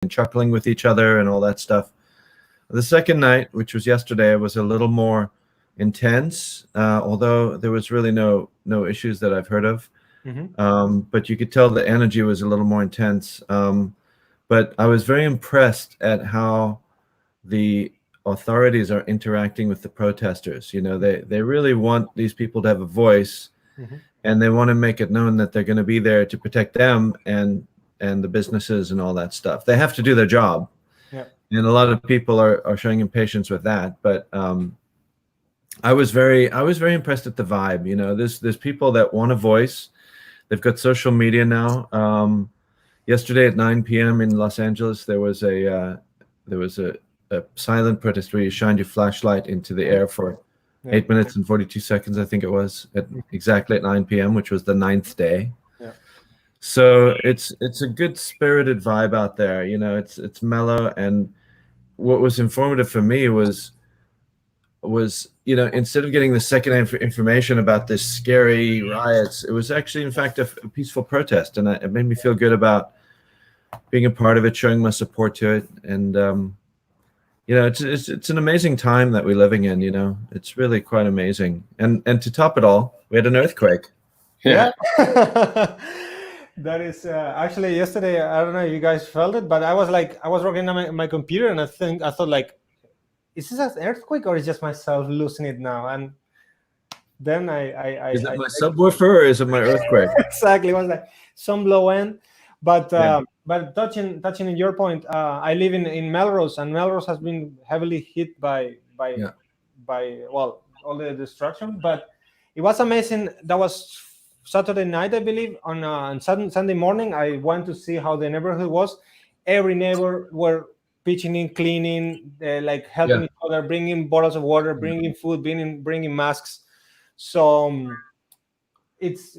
and chuckling with each other and all that stuff. The second night, which was yesterday, was a little more intense, although there was really no issues that I've heard of. But you could tell the energy was a little more intense. But I was very impressed at how the authorities are interacting with the protesters. You know, they really want these people to have a voice, and they want to make it known that they're going to be there to protect them and the businesses and all that stuff. They have to do their job. Yeah. And a lot of people are showing impatience with that. But I was very impressed at the vibe. You know, there's people that want a voice. They've got social media now. Yesterday at 9 p.m. in Los Angeles, there was a silent protest where you shined your flashlight into the air for 8 minutes and 42 seconds, I think it was, exactly at 9 p.m., which was the 9th day. Yeah. So it's a good spirited vibe out there. You know, it's mellow. And what was informative for me was you know, instead of getting the second-hand information about this scary riots, it was actually, in fact, a peaceful protest, and it made me feel good about being a part of it, showing my support to it. And you know, it's an amazing time that we're living in. You know, it's really quite amazing. And to top it all, we had an earthquake. Yeah. That is actually yesterday. I don't know if you guys felt it, but I was working on my computer, and I thought like, is this an earthquake or is just myself losing it now? And then is it my subwoofer or is it my earthquake? Exactly, it was like some low end. But touching on your point, I live in Melrose, and Melrose has been heavily hit by well, all the destruction. But it was amazing. That was Saturday night, I believe. On Sunday morning, I went to see how the neighborhood was. Every neighbor were pitching in, cleaning, like helping each other, bringing bottles of water, bringing food, bringing masks. So it's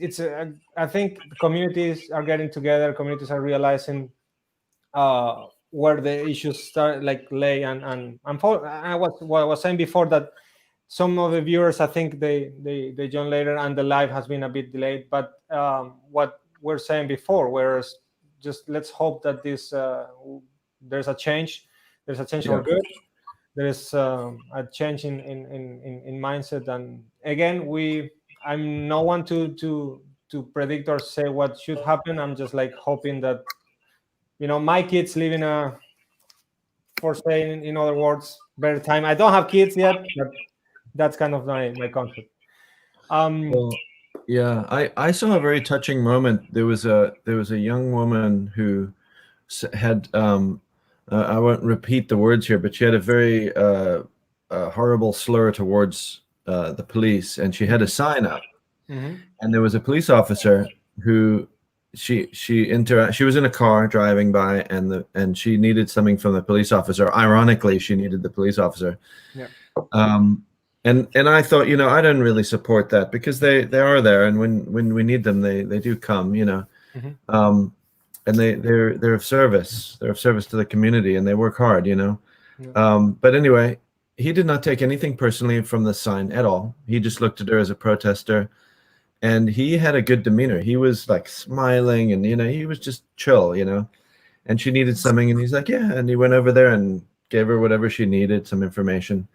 I think communities are getting together. Communities are realizing where the issues start, like lay and what I was saying before, that some of the viewers, I think they join later, and the live has been a bit delayed. But what we're saying before, whereas just let's hope that this there's a change. There's a change for good. There is a change in mindset. And again, I'm no one to predict or say what should happen. I'm just like hoping that, you know, my kids live in a, for saying in other words, better time. I don't have kids yet, but that's kind of my concept. Well, yeah, I saw a very touching moment. There was a young woman who had I won't repeat the words here, but she had a very horrible slur towards the police, and she had a sign up, and there was a police officer who she was in a car driving by, and she needed something from the police officer. Ironically, she needed the police officer. Yeah. And I thought, you know, I don't really support that, because they are there, and when we need them, they do come, you know. And they're of service. They're of service to the community, and they work hard, you know. But anyway, he did not take anything personally from the sign at all. He just looked at her as a protester, and he had a good demeanor. He was like smiling, and, you know, he was just chill, you know. And she needed something, and he's like, yeah. And he went over there and gave her whatever she needed, some information.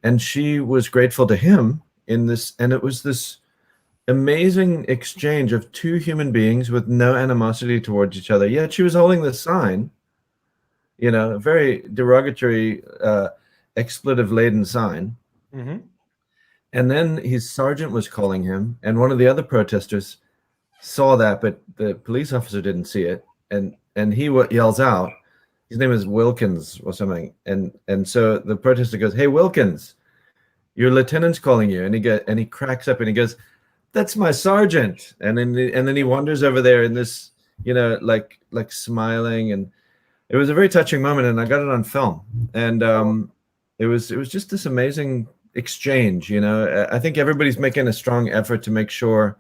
And she was grateful to him in this, and it was this amazing exchange of two human beings with no animosity towards each other. Yet she was holding the sign, you know, a very derogatory, expletive-laden sign. And then his sergeant was calling him, and one of the other protesters saw that, but the police officer didn't see it, and he yells out, his name is Wilkins or something, and so the protester goes, "Hey, Wilkins, your lieutenant's calling you," and he cracks up and he goes, "That's my sergeant," and then he wanders over there in this, you know, like smiling, and it was a very touching moment, and I got it on film, and it was just this amazing exchange, you know. I think everybody's making a strong effort to make sure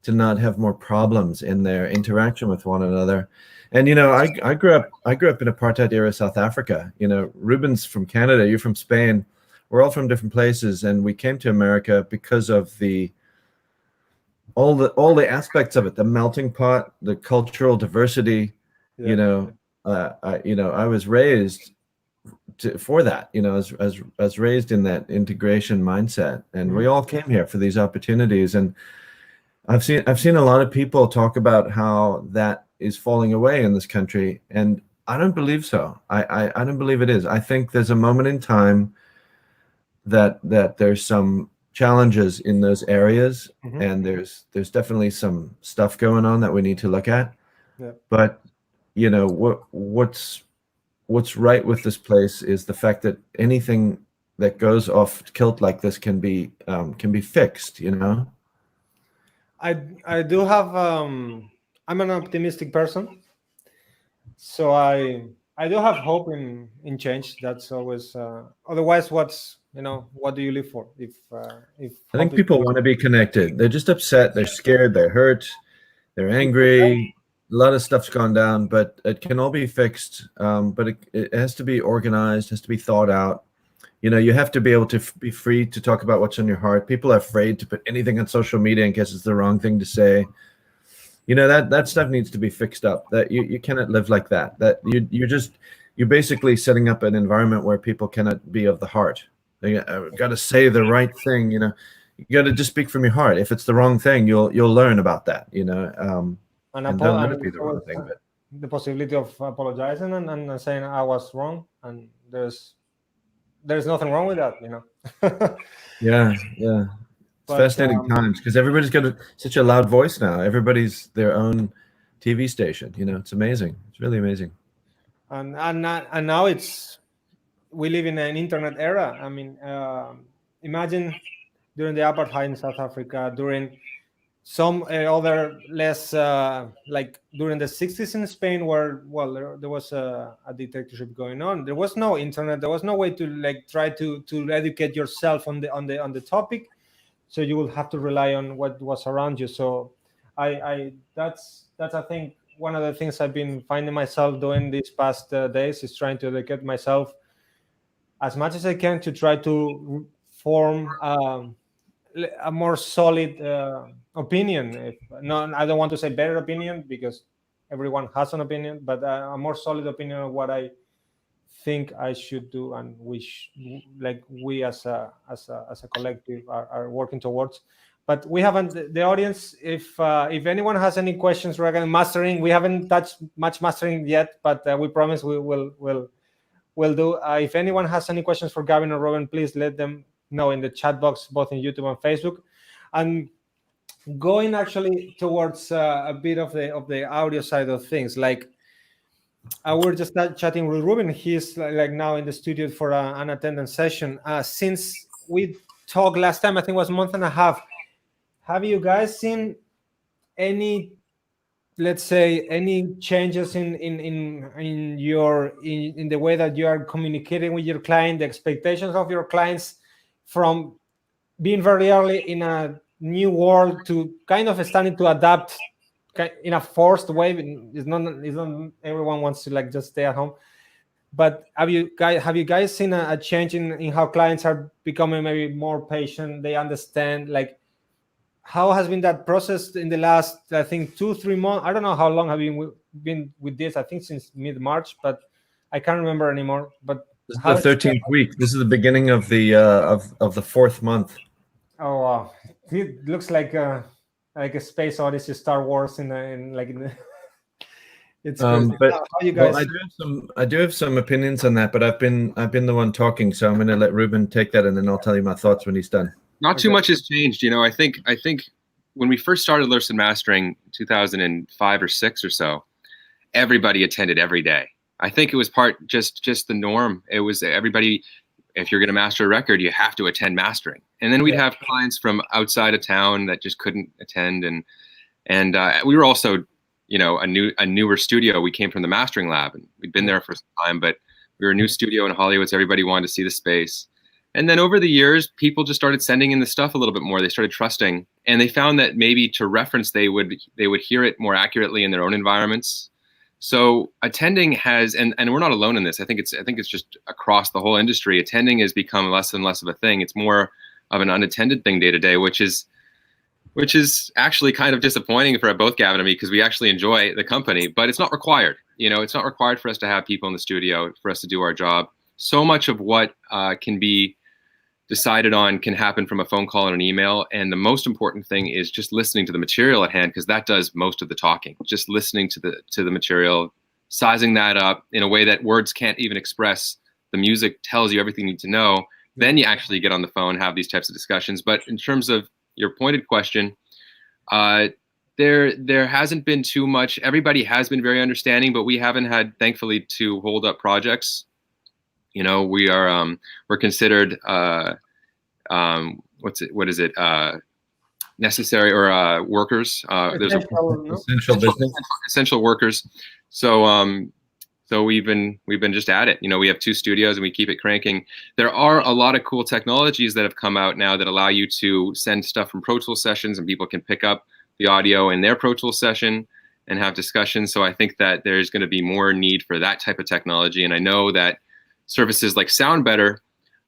to not have more problems in their interaction with one another. And, you know, I grew up in apartheid era South Africa. You know, Ruben's from Canada, you're from Spain. We're all from different places, and we came to America because of all the aspects of it, the melting pot, the cultural diversity, you know, I was raised for that, as raised in that integration mindset, and we all came here for these opportunities. And I've seen a lot of people talk about how that is falling away in this country, and I don't believe so. I don't believe it is. I think there's a moment in time that there's some challenges in those areas, and there's definitely some stuff going on that we need to look at. Yeah. But what's right with this place is the fact that anything that goes off kilt like this can be fixed. I do have I'm an optimistic person, so I do have hope in change. That's always otherwise what do you live for if I think people want to be connected. They're just upset, they're scared, they're hurt, they're angry. A lot of stuff's gone down, but it can all be fixed. But it has to be organized, has to be thought out. You have to be able to be free to talk about what's on your heart. People are afraid to put anything on social media in case it's the wrong thing to say. That stuff needs to be fixed up. That you cannot live like that. That you're basically setting up an environment where people cannot be of the heart. They got to say the right thing. You got to just speak from your heart. If it's the wrong thing, you'll learn about that. And don't let it be the wrong thing. But the possibility of apologizing and saying I was wrong, and there's nothing wrong with that. Yeah. It's fascinating times because everybody's got such a loud voice now. Everybody's their own TV station. It's amazing. It's really amazing. And now we live in an internet era. I mean, imagine during the apartheid in South Africa, during some other less like during the 60s in Spain, where there was a dictatorship going on. There was no internet. There was no way to try to educate yourself on the topic. So you will have to rely on what was around you. So that's I think one of the things I've been finding myself doing these past days is trying to educate myself as much as I can to try to form a more solid opinion. I don't want to say better opinion because everyone has an opinion, but a more solid opinion of what I think I should do, and we as a collective are working towards. But we haven't. The audience, if anyone has any questions regarding mastering, we haven't touched much mastering yet, but we promise we will do. If anyone has any questions for Gavin or Robin, please let them know in the chat box, both in YouTube and Facebook. And going actually towards a bit of the audio side of things, we're just chatting with Ruben. He's now in the studio for an attendance session. Since we talked last time, I think it was a month and a half. Have you guys seen any, let's say, any changes in the way that you are communicating with your client, the expectations of your clients, from being very early in a new world to kind of starting to adapt in a forced way? It's not everyone wants to just stay at home. But have you guys seen a change in how clients are becoming maybe more patient? They understand how has been that process in the last, I think, 2-3 months? I don't know how long have you been with this. I think since mid-March, but I can't remember anymore. But this is the 13th week. This is the beginning of the of the 4th month. Oh wow! It looks like a Space Odyssey, Star Wars It's crazy. But how you guys? I do have some opinions on that, but I've been the one talking, so I'm going to let Ruben take that, and then I'll tell you my thoughts when he's done. Not too much has changed. I think when we first started Lurssen Mastering 2005 or 6 or so, everybody attended every day. I think it was part just the norm. It was everybody. If you're going to master a record, you have to attend mastering. And then we'd have clients from outside of town that just couldn't attend. And we were also, a newer studio. We came from the mastering lab, and we'd been there for some time, but we were a new studio in Hollywood, so everybody wanted to see the space. And then over the years, people just started sending in the stuff a little bit more. They started trusting, and they found that maybe to reference, they would hear it more accurately in their own environments. So attending has, and we're not alone in this. I think it's just across the whole industry. Attending has become less and less of a thing. It's more of an unattended thing day to day, which is actually kind of disappointing for both Gavin and me, because we actually enjoy the company, but it's not required. it's not required for us to have people in the studio for us to do our job. So much of what can be decided on can happen from a phone call and an email. And the most important thing is just listening to the material at hand, because that does most of the talking. Just listening to the material, sizing that up in a way that words can't even express. The music tells you everything you need to know. Then you actually get on the phone, have these types of discussions. But in terms of your pointed question, there hasn't been too much. Everybody has been very understanding, but we haven't had, thankfully, to hold up projects. We're considered necessary or workers. There's essential business, essential workers. So we've been just at it. We have 2 studios and we keep it cranking. There are a lot of cool technologies that have come out now that allow you to send stuff from Pro Tools sessions, and people can pick up the audio in their Pro Tools session and have discussions. So I think that there's going to be more need for that type of technology. And I know that services like Sound Better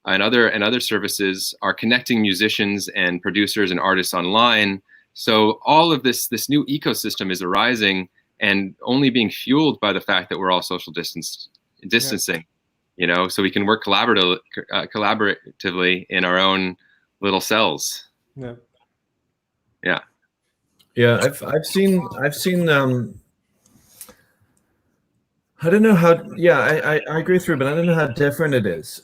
and other services are connecting musicians and producers and artists online. So all of this new ecosystem is arising and only being fueled by the fact that we're all social distancing, so we can work collaboratively in our own little cells. Yeah. I've seen I don't know how. Yeah, I agree with you, but I don't know how different it is,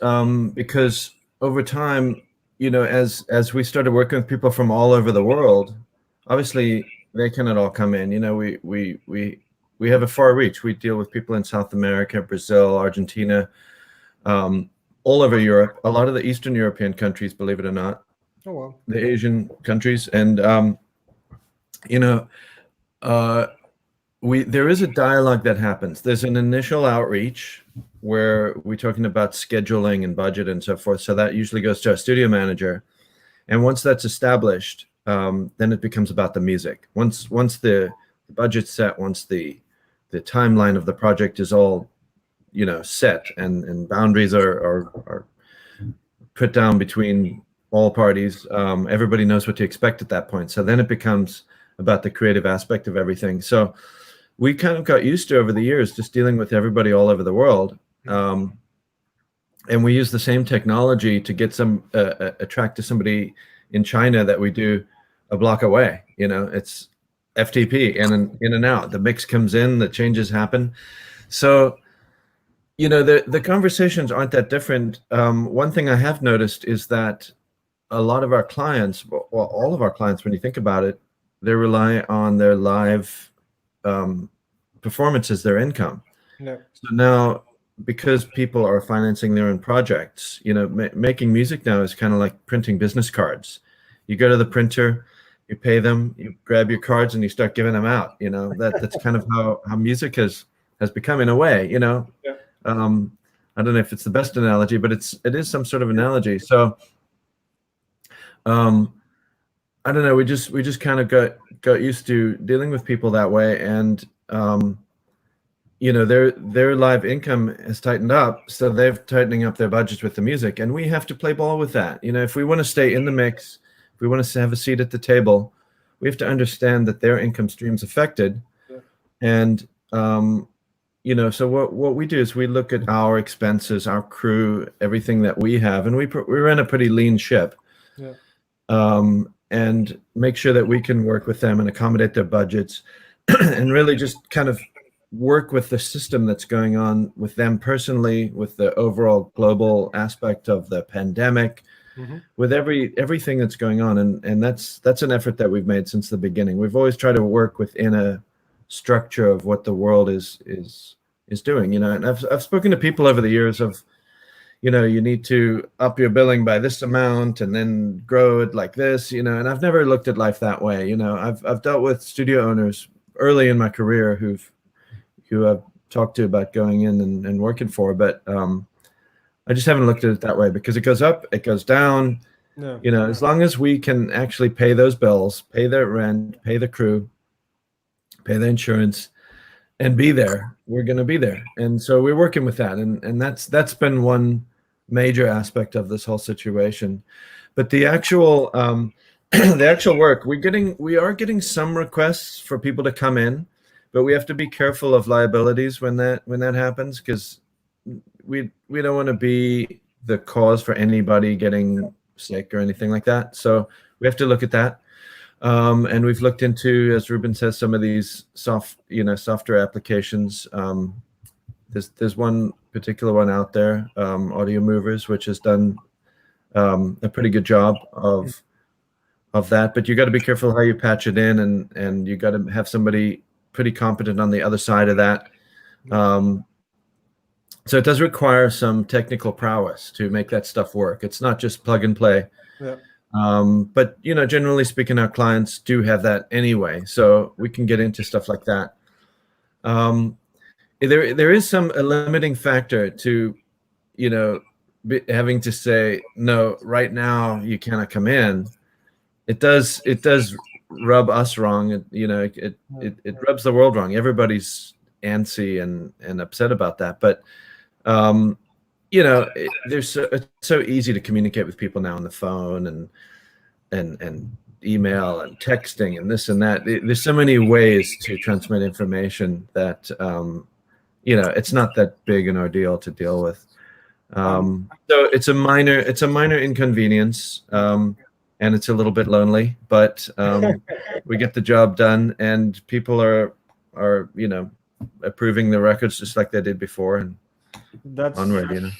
because over time, as we started working with people from all over the world, obviously they cannot all come in. We have a far reach. We deal with people in South America, Brazil, Argentina, all over Europe. A lot of the Eastern European countries, believe it or not. Oh wow. The Asian countries, and there is a dialogue that happens. There's an initial outreach where we're talking about scheduling and budget and so forth. So that usually goes to our studio manager. And once that's established, then it becomes about the music. Once the budget's set, once the timeline of the project is all, set and boundaries are put down between all parties, everybody knows what to expect at that point. So then it becomes about the creative aspect of everything. So we kind of got used to, over the years, just dealing with everybody all over the world. And we use the same technology to get attract to somebody in China that we do a block away. It's FTP in and out. The mix comes in, the changes happen. So, the conversations aren't that different. One thing I have noticed is that a lot of our clients, well, all of our clients, when you think about it, they rely on their live performance as their income. Yeah. So now, because people are financing their own projects, making music now is kind of like printing business cards. You go to the printer, you pay them, you grab your cards, and you start giving them out. That's kind of how music has become, in a way. Yeah. I don't know if it's the best analogy, but it is some sort of analogy. So I don't know. We just kind of got used to dealing with people that way, and their live income has tightened up, so they're tightening up their budgets with the music, and we have to play ball with that. If we want to stay in the mix, if we want to have a seat at the table, we have to understand that their income stream's affected. Yeah. And so what we do is we look at our expenses, our crew, everything that we have, and we run a pretty lean ship. Yeah. And make sure that we can work with them and accommodate their budgets and really just kind of work with the system that's going on with them personally, with the overall global aspect of the pandemic, with everything that's going on. And that's an effort that we've made since the beginning. We've always tried to work within a structure of what the world is doing, and I've spoken to people over the years of, you need to up your billing by this amount and then grow it like this, and I've never looked at life that way. I've dealt with studio owners early in my career who I've talked to about going in and working for, but I just haven't looked at it that way, because it goes up, it goes down. No. As long as we can actually pay those bills, pay their rent, pay the crew, pay the insurance, and be there, we're going to be there. And so we're working with that. And that's been one major aspect of this whole situation. But the actual work, we are getting some requests for people to come in, but we have to be careful of liabilities when that happens, because we don't want to be the cause for anybody getting sick or anything like that. So we have to look at that. And we've looked into, as Ruben says, some of these software applications. There's one particular one out there, Audio Movers, which has done a pretty good job of that. But you got to be careful how you patch it in, and you got to have somebody pretty competent on the other side of that. So it does require some technical prowess to make that stuff work. It's not just plug and play. Yeah. But generally speaking, our clients do have that anyway, so we can get into stuff like that. There is a limiting factor to, having to say no right now. You cannot come in. It does rub us wrong. It rubs the world wrong. Everybody's antsy and upset about that, but it's so easy to communicate with people now on the phone and email and texting and this and that. There's so many ways to transmit information that it's not that big an ordeal to deal with. So it's a minor inconvenience, and it's a little bit lonely, but we get the job done, and people are approving the records just like they did before, and onward.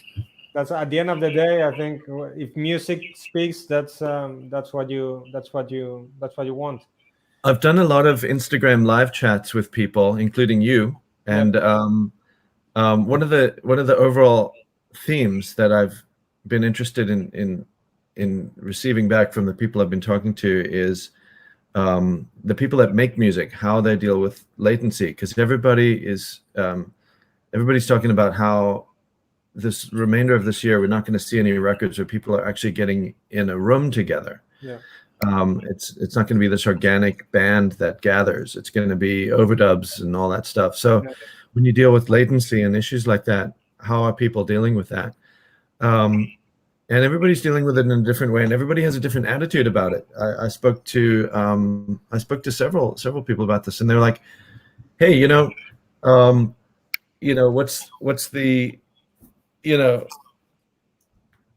That's at the end of the day. I think if music speaks, that's what you want. I've done a lot of Instagram live chats with people, including you, and one of the overall themes that I've been interested in receiving back from the people I've been talking to is the people that make music, how they deal with latency, because everybody's talking about how this remainder of this year we're not going to see any records where people are actually getting in a room together. Yeah. It's not going to be this organic band that gathers. It's going to be overdubs and all that stuff. So when you deal with latency and issues like that, how are people dealing with that? And everybody's dealing with it in a different way, and everybody has a different attitude about it. I spoke to several people about this, and they're like, "Hey, what's the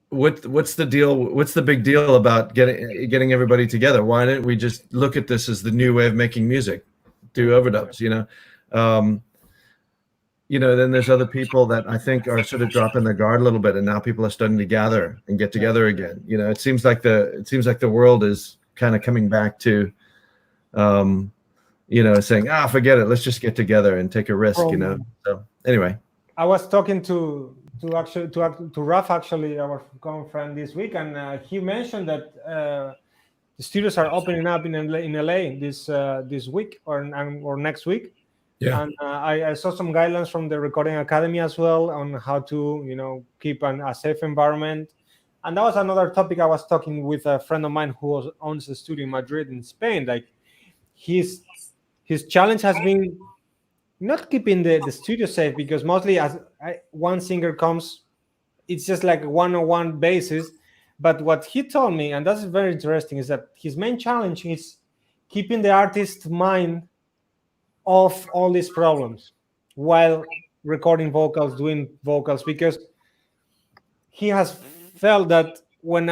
what's the deal? What's the big deal about getting everybody together? Why don't we just look at this as the new way of making music, do overdubs? Then there's other people that I think are sort of dropping their guard a little bit, and now people are starting to gather and get together again. It seems like the world is kind of coming back to, saying, forget it, let's just get together and take a risk. So anyway, I was talking to Raf, actually, our common friend, this week, and he mentioned that the studios are opening up in LA this week or next week. Yeah. And I saw some guidelines from the Recording Academy as well on how to keep a safe environment. And that was another topic. I was talking with a friend of mine who owns a studio in Madrid, in Spain. Like his challenge has been not keeping the studio safe, because mostly as one singer comes, it's just like a one-on-one basis. But what he told me, and that's very interesting, is that his main challenge is keeping the artist's mind off all these problems while recording vocals, doing vocals, because he has felt that when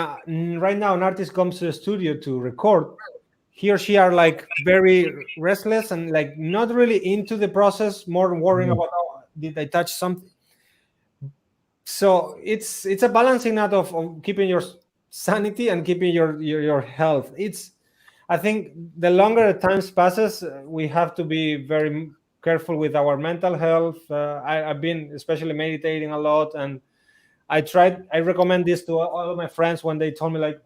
right now an artist comes to the studio to record, he or she are like very restless and like not really into the process, more worrying about, did I touch something? So it's a balancing act of keeping your sanity and keeping your health. I think the longer the time passes, we have to be very careful with our mental health. I've been especially meditating a lot, and I recommend this to all of my friends when they told me, like,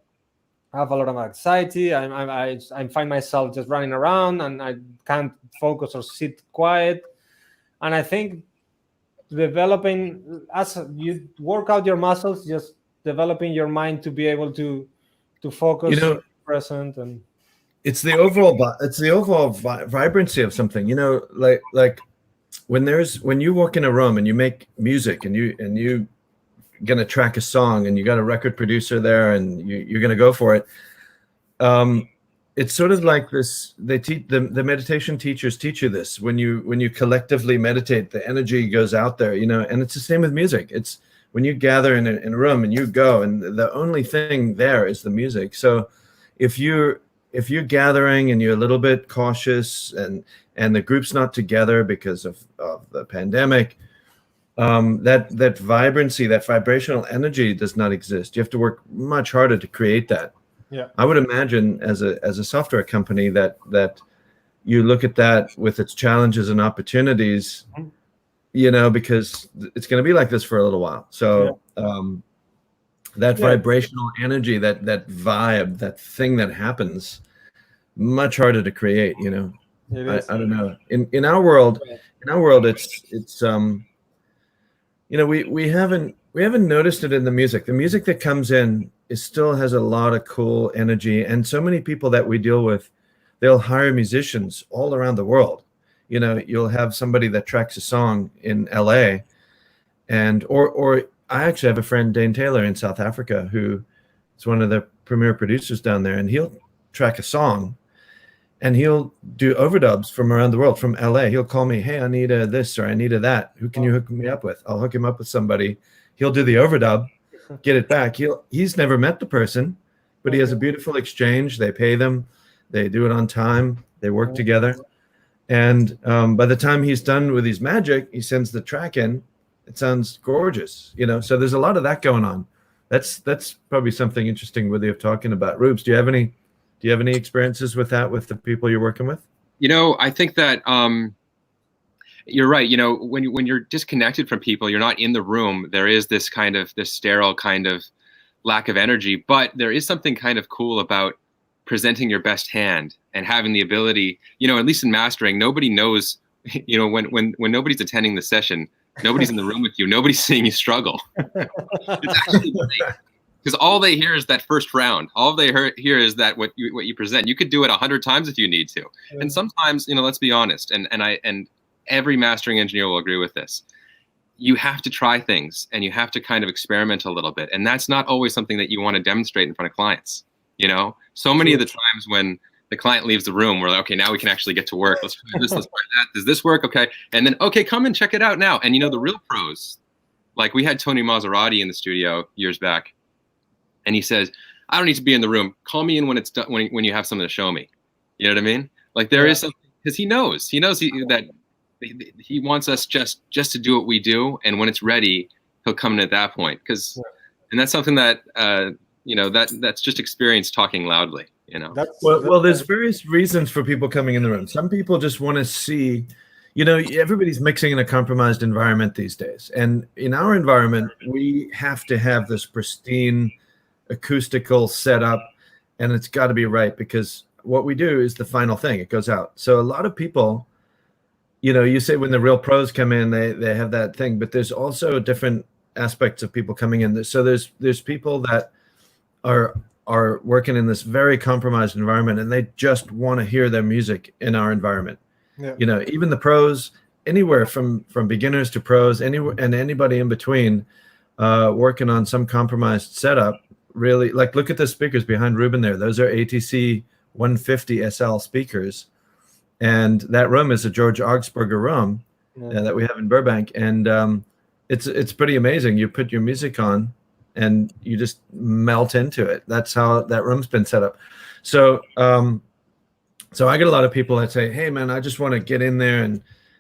I have a lot of anxiety. I find myself just running around and I can't focus or sit quiet. And I think developing, as you work out your muscles, just developing your mind to be able to focus, present, and it's the overall vibrancy of something. Like when you walk in a room and you make music and you gonna track a song and you got a record producer there and you're gonna go for it. it's sort of like this. They teach the meditation teachers teach you this. When you collectively meditate, the energy goes out there, you know. And it's the same with music. It's when you gather in a room and you go, and the only thing there is the music. So if you're gathering and you're a little bit cautious, and the group's not together because of the pandemic, that vibrancy, that vibrational energy does not exist. You have to work much harder to create that. Yeah. I would imagine as a software company that you look at that with its challenges and opportunities, you know, because it's going to be like this for a little while. So that vibrational energy, that vibe, that thing that happens, much harder to create, you know. I don't know. In our world, it's you know, we haven't noticed it in the music. The music that comes in still has a lot of cool energy, and so many people that we deal with, they'll hire musicians all around the world. You know, you'll have somebody that tracks a song in LA, and or I actually have a friend, Dane Taylor, in South Africa, who is one of the premier producers down there, and he'll track a song and he'll do overdubs from around the world, from LA. He'll call me, hey, I need a this or I need a that. Who can you hook me up with? I'll hook him up with somebody. He'll do the overdub, get it back. He's never met the person, but he has a beautiful exchange. They pay them. They do it on time. They work together. And by the time he's done with his magic, he sends the track in. It sounds gorgeous, you know. So there's a lot of that going on. That's probably something interesting worthy of talking about. Rubes, do you have any experiences with that, with the people you're working with? You know, I think that you're right. You know, when you're disconnected from people, you're not in the room. There is this sterile kind of lack of energy, but there is something kind of cool about presenting your best hand and having the ability, you know, at least in mastering, nobody knows, you know, when nobody's attending the session, nobody's in the room with you, nobody's seeing you struggle. It's actually great. Because all they hear is that first round. All they hear is that what you present. You could do it 100 times if you need to. Yeah. And sometimes, you know, let's be honest, and every mastering engineer will agree with this. You have to try things and you have to kind of experiment a little bit. And that's not always something that you want to demonstrate in front of clients. You know, so many of the times when the client leaves the room, we're like, okay, now we can actually get to work. Let's try this, let's try that. Does this work? Okay. And then, okay, come and check it out now. And you know, the real pros, like we had Tony Maserati in the studio years back. And he says, I don't need to be in the room. Call me in when it's done, when you have something to show me. You know what I mean? Like there is something, because he knows that he wants us just to do what we do. And when it's ready, he'll come in at that point. And that's something that, you know, that's just experience talking loudly, you know? Well, there's various reasons for people coming in the room. Some people just want to see, you know, everybody's mixing in a compromised environment these days. And in our environment, we have to have this pristine acoustical setup, and it's got to be right, because what we do is the final thing. It goes out. So a lot of people, you know, you say when the real pros come in, they have that thing, but there's also different aspects of people coming in. So there's people that are working in this very compromised environment, and they just want to hear their music in our environment. Yeah. You know, even the pros, anywhere from beginners to pros, anywhere, and anybody in between, working on some compromised setup. Really, like, look at the speakers behind Ruben there. Those are ATC 150 SL speakers. And that room is a George Augsburger room that we have in Burbank. And it's pretty amazing. You put your music on and you just melt into it. That's how that room's been set up. So so I get a lot of people that say, hey, man, I just want to get in there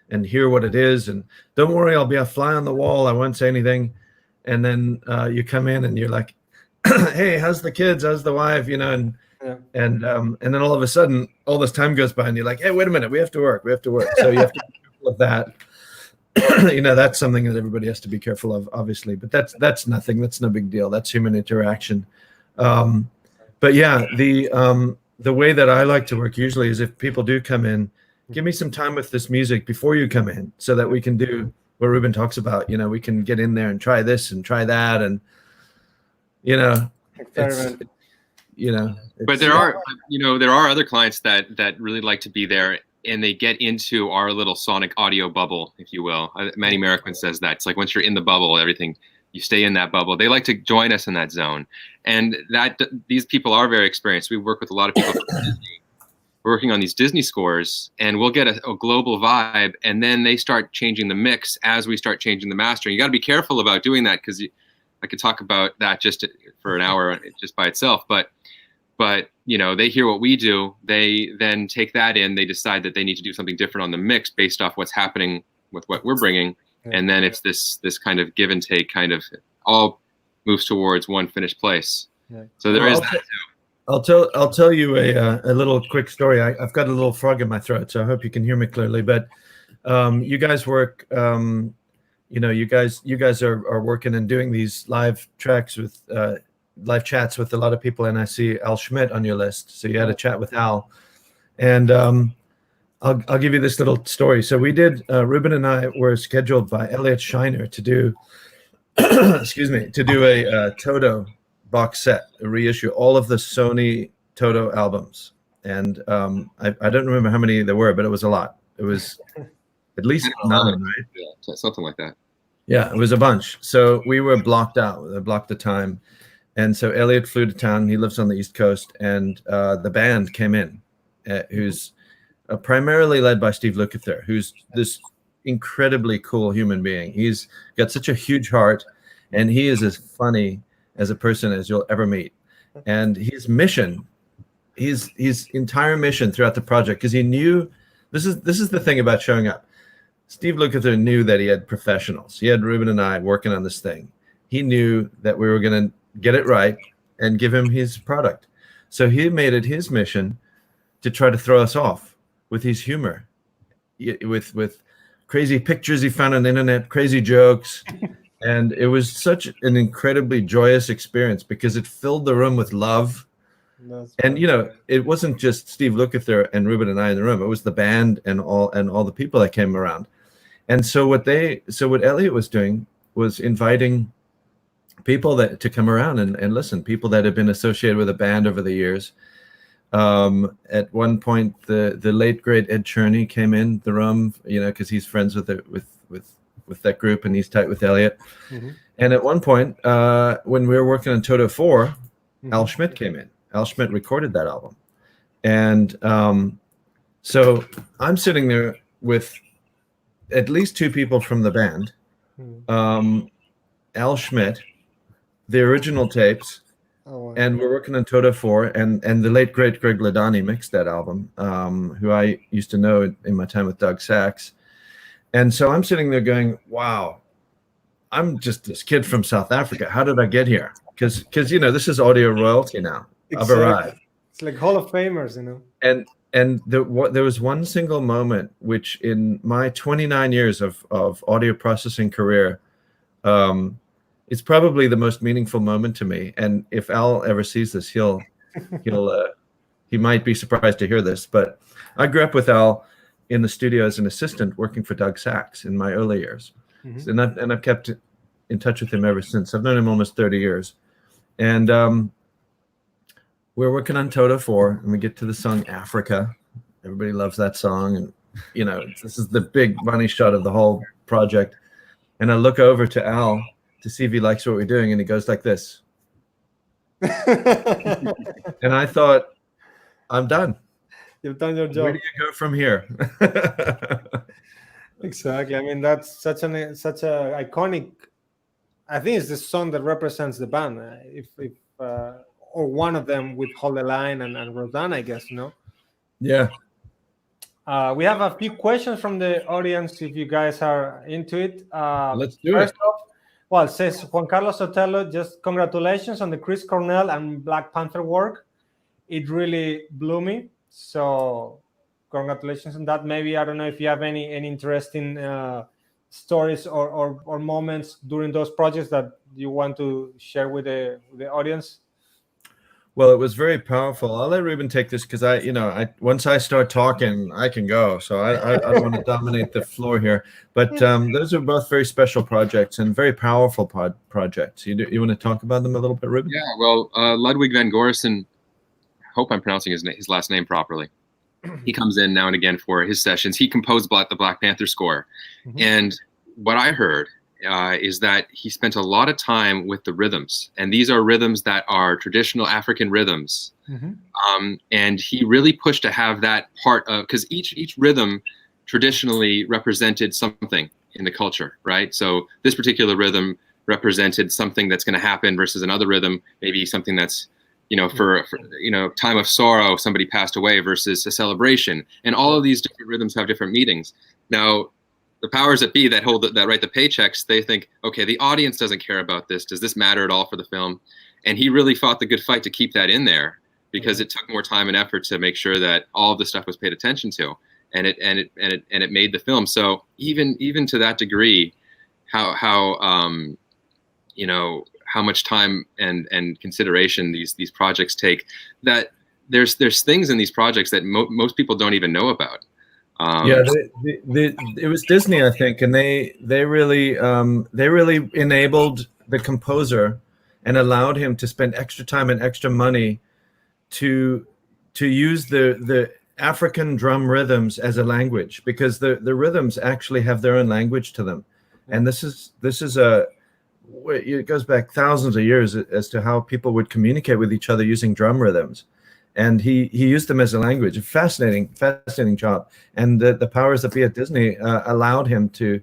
and hear what it is. And don't worry, I'll be a fly on the wall. I won't say anything. And then you come in and you're like, hey, how's the kids? How's the wife? You know, and then all of a sudden, all this time goes by, and you're like, hey, wait a minute, we have to work. So you have to be careful of that. You know, that's something that everybody has to be careful of, obviously. But that's nothing. That's no big deal. That's human interaction. But yeah, the way that I like to work usually is if people do come in, give me some time with this music before you come in, so that we can do what Ruben talks about. You know, we can get in there and try this and try that, and you know, but there are other clients that really like to be there, and they get into our little sonic audio bubble, if you will. Manny Marroquin says that it's like once you're in the bubble, everything, you stay in that bubble. They like to join us in that zone, and these people are very experienced. We work with a lot of people from Disney, working on these Disney scores, and we'll get a global vibe, and then they start changing the mix as we start changing the mastering. You got to be careful about doing that, because I could talk about that just for an hour just by itself. But you know, they hear what we do, they then take that in, they decide that they need to do something different on the mix based off what's happening with what we're bringing, and then it's this kind of give and take, kind of all moves towards one finished place. So there is that too. I'll tell you a little quick story. I've got a little frog in my throat, so I hope you can hear me clearly. But you guys work, you know, you guys are working and doing these live tracks with live chats with a lot of people, and I see Al Schmidt on your list. So you had a chat with Al, and I'll give you this little story. So we did. Ruben and I were scheduled by Elliot Shiner to do, excuse me, to do a Toto box set, a reissue, all of the Sony Toto albums, and I don't remember how many there were, but it was a lot. It was at least 9, right? Yeah, something like that. Yeah, it was a bunch. So we were blocked out. They blocked the time, and so Elliot flew to town. He lives on the East Coast, and the band came in, who's primarily led by Steve Lukather, who's this incredibly cool human being. He's got such a huge heart, and he is as funny as a person as you'll ever meet. And his mission, his entire mission throughout the project, because he knew, this is the thing about showing up. Steve Lukather knew that he had professionals. He had Ruben and I working on this thing. He knew that we were going to get it right and give him his product. So he made it his mission to try to throw us off with his humor, with crazy pictures he found on the internet, crazy jokes. And it was such an incredibly joyous experience because it filled the room with love. And, you know, it wasn't just Steve Lukather and Ruben and I in the room. It was the band and all the people that came around. And so what Elliot was doing was inviting people to come around and listen, people that had been associated with a band over the years. At one point, the late great Ed Cherney came in the room, you know, because he's friends with that group, and he's tight with Elliot. Mm-hmm. And at one point, when we were working on Toto 4, mm-hmm. Al Schmidt came in. Al Schmidt recorded that album. And so I'm sitting there with at least 2 people from the band, Al Schmidt, the original tapes, and we're working on Toto 4, and the late, great Greg Ladani mixed that album, who I used to know in my time with Doug Sachs. And so I'm sitting there going, wow, I'm just this kid from South Africa. How did I get here? Because you know, this is audio royalty now. Exactly. I've arrived. It's like Hall of Famers, you know. And there was one single moment which, in my 29 years of audio processing career, it's probably the most meaningful moment to me. And if Al ever sees this, he might be surprised to hear this. But I grew up with Al in the studio as an assistant working for Doug Sachs in my early years. Mm-hmm. And I've kept in touch with him ever since. I've known him almost 30 years. And we're working on Toto 4, and we get to the song Africa. Everybody loves that song. And, you know, this is the big money shot of the whole project. And I look over to Al to see if he likes what we're doing, and he goes like this. And I thought, I'm done. You've done your job. Where do you go from here? Exactly. I mean, that's such a iconic. I think it's the song that represents the band. Or one of them with Hold the Line and Rodan, I guess. No. Yeah. We have a few questions from the audience. If you guys are into it, let's do it. Well, says Juan Carlos Sotelo, just congratulations on the Chris Cornell and Black Panther work. It really blew me. So congratulations on that. Maybe, I don't know if you have any interesting stories or moments during those projects that you want to share with the audience. Well, it was very powerful. I'll let Ruben take this because once I start talking, I can go. So I don't want to dominate the floor here. But those are both very special projects and very powerful projects. You want to talk about them a little bit, Ruben? Yeah. Well, Ludwig van Beethoven. I hope I'm pronouncing his last name properly. He comes in now and again for his sessions. He composed the Black Panther score. Mm-hmm. And what I heard is that he spent a lot of time with the rhythms, and these are rhythms that are traditional African rhythms. And he really pushed to have that part of, because each rhythm traditionally represented something in the culture, right? So this particular rhythm represented something that's going to happen versus another rhythm, maybe something that's, for time of sorrow, somebody passed away versus a celebration. And all of these different rhythms have different meanings. Now, the powers that be that write the paychecks, they think, okay, the audience doesn't care about this. Does this matter at all for the film? And he really fought the good fight to keep that in there, because it took more time and effort to make sure that all of this stuff was paid attention to, and it made the film. So even to that degree, how much time and consideration these projects take, that there's things in these projects that most people don't even know about. It was Disney, I think, and they really enabled the composer and allowed him to spend extra time and extra money to use the African drum rhythms as a language, because the rhythms actually have their own language to them. And this is it goes back thousands of years as to how people would communicate with each other using drum rhythms. And he used them as a language. A fascinating job. And the powers that be at Disney allowed him to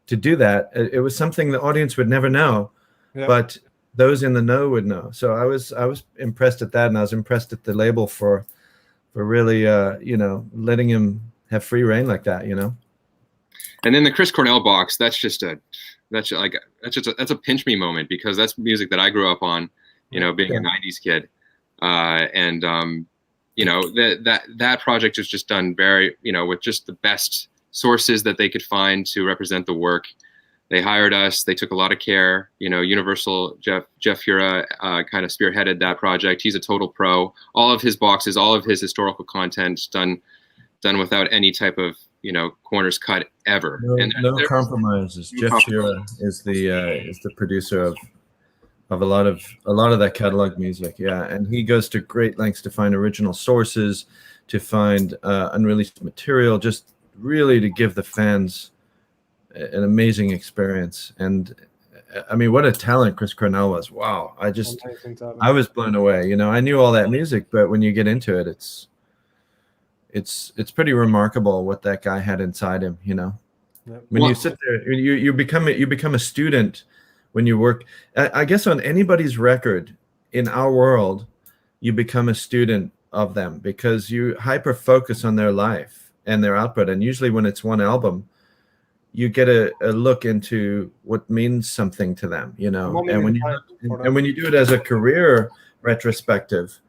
do that. It was something the audience would never know, but those in the know would know. So I was impressed at that, and I was impressed at the label for really letting him have free reign like that. And then the Chris Cornell box, that's a pinch me moment, because that's music that I grew up on, being a 90s kid. That project was just done very, with just the best sources that they could find to represent the work. They hired us. They took a lot of care. Universal, Jeff Hura kind of spearheaded that project. He's a total pro. All of his boxes, all of his historical content done without any type of corners cut ever. No compromises. Jeff Hura is the producer of a lot of that catalog music, and he goes to great lengths to find original sources, to find unreleased material, just really to give the fans an amazing experience. And I mean, what a talent Chris Cornell was! Wow, I was blown away. I knew all that music, but when you get into it, it's pretty remarkable what that guy had inside him. When you sit there, you become a student. When you work, I guess on anybody's record in our world, you become a student of them, because you hyper focus on their life and their output. And usually when it's one album, you get a look into what means something to them, and when you do it as a career retrospective,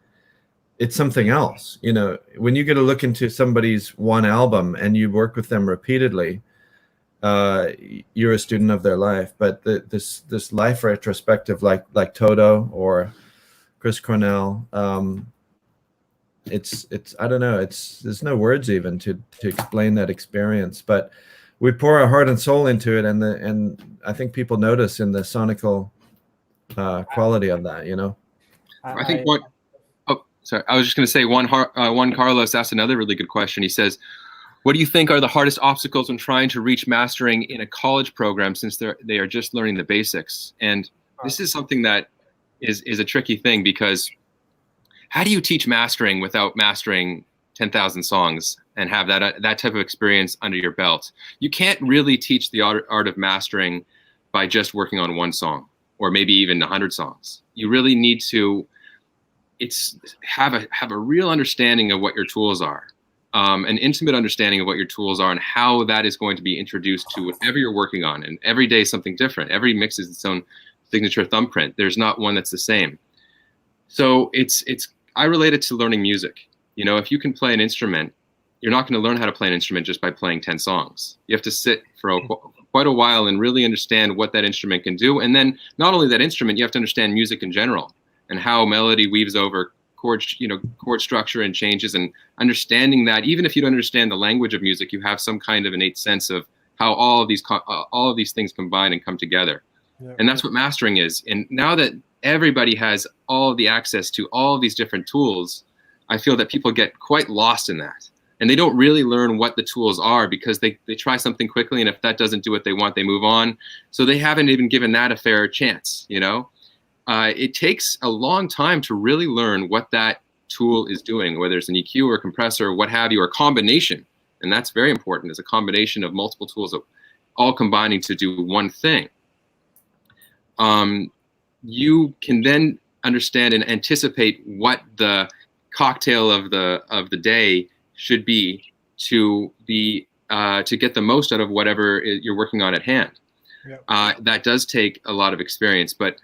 it's something else. When you get a look into somebody's one album and you work with them repeatedly, you're a student of their life. But this life retrospective, like Toto or Chris Cornell, it's I don't know, there's no words even to explain that experience. But we pour our heart and soul into it, and I think people notice in the sonical quality of that. I think sorry, I was just going to say one Carlos asked another really good question. He says, what do you think are the hardest obstacles when trying to reach mastering in a college program, since they are just learning the basics? And this is something that is a tricky thing, because how do you teach mastering without mastering 10,000 songs and have that type of experience under your belt? You can't really teach the art of mastering by just working on one song, or maybe even 100 songs. You really need to have a real understanding of what your tools are. An intimate understanding of what your tools are and how that is going to be introduced to whatever you're working on. And every day is something different. Every mix is its own signature thumbprint. There's not one that's the same. So I relate it to learning music. If you can play an instrument, you're not going to learn how to play an instrument just by playing 10 songs. You have to sit for quite a while and really understand what that instrument can do. And then not only that instrument, you have to understand music in general and how melody weaves over chord structure and changes, and understanding that even if you don't understand the language of music, you have some kind of innate sense of how all of these things combine and come together. Yeah. And that's what mastering is. And now that everybody has all the access to all of these different tools, I feel that people get quite lost in that. and they don't really learn what the tools are because they try something quickly, and if that doesn't do what they want, they move on. So they haven't even given that a fair chance, you know? It takes a long time to really learn what that tool is doing, whether it's an EQ or a compressor or what have you, or a combination. And that's very important, is a combination of multiple tools all combining to do one thing. You can then understand and anticipate what the cocktail of the day should be to get the most out of whatever you're working on at hand. Yeah. That does take a lot of experience, but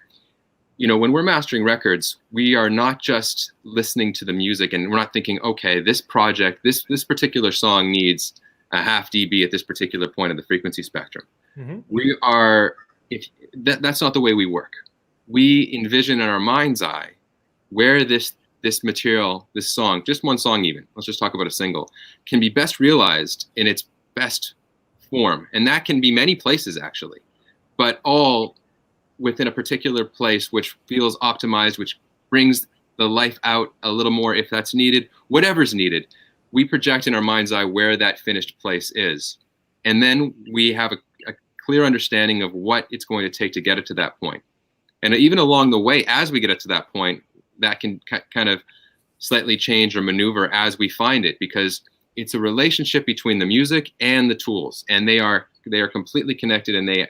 you know, when we're mastering records, we are not just listening to the music and we're not thinking, okay, this project, this particular song needs a half dB at this particular point of the frequency spectrum. Mm-hmm. We are, that's not the way we work. We envision in our mind's eye where this material, this song, just one song even, let's just talk about a single, can be best realized in its best form. And that can be many places actually, but all within a particular place which feels optimized, which brings the life out a little more if that's needed, whatever's needed. We project in our mind's eye where that finished place is. And then we have a clear understanding of what it's going to take to get it to that point. And even along the way, as we get it to that point, that can kind of slightly change or maneuver as we find it, because it's a relationship between the music and the tools, and they are completely connected, and they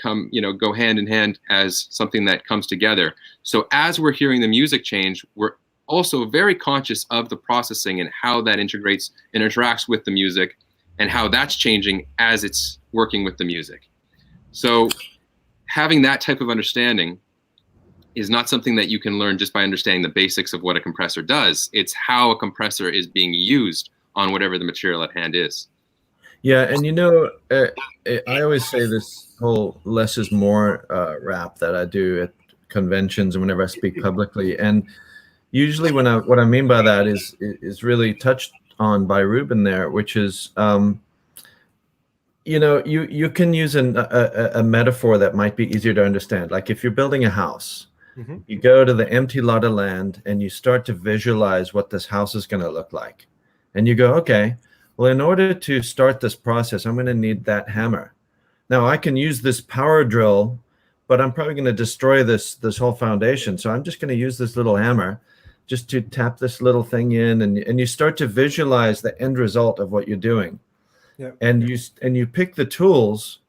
come, you know, go hand in hand as something that comes together. So as we're hearing the music change, we're also very conscious of the processing and how that integrates and interacts with the music, and how that's changing as it's working with the music. So having that type of understanding is not something that you can learn just by understanding the basics of what a compressor does. It's how a compressor is being used on whatever the material at hand is. Yeah, and you know, I always say this whole less is more rap that I do at conventions and whenever I speak publicly. And usually what I mean by that is really touched on by Ruben there, which is, you know, you can use a metaphor that might be easier to understand. Like if you're building a house, mm-hmm. you go to the empty lot of land and you start to visualize what this house is going to look like. And you go, okay, well, in order to start this process, I'm going to need that hammer. Now I can use this power drill, but I'm probably going to destroy this whole foundation. So I'm just going to use this little hammer just to tap this little thing in, and you start to visualize the end result of what you're doing. Yeah. And you pick the tools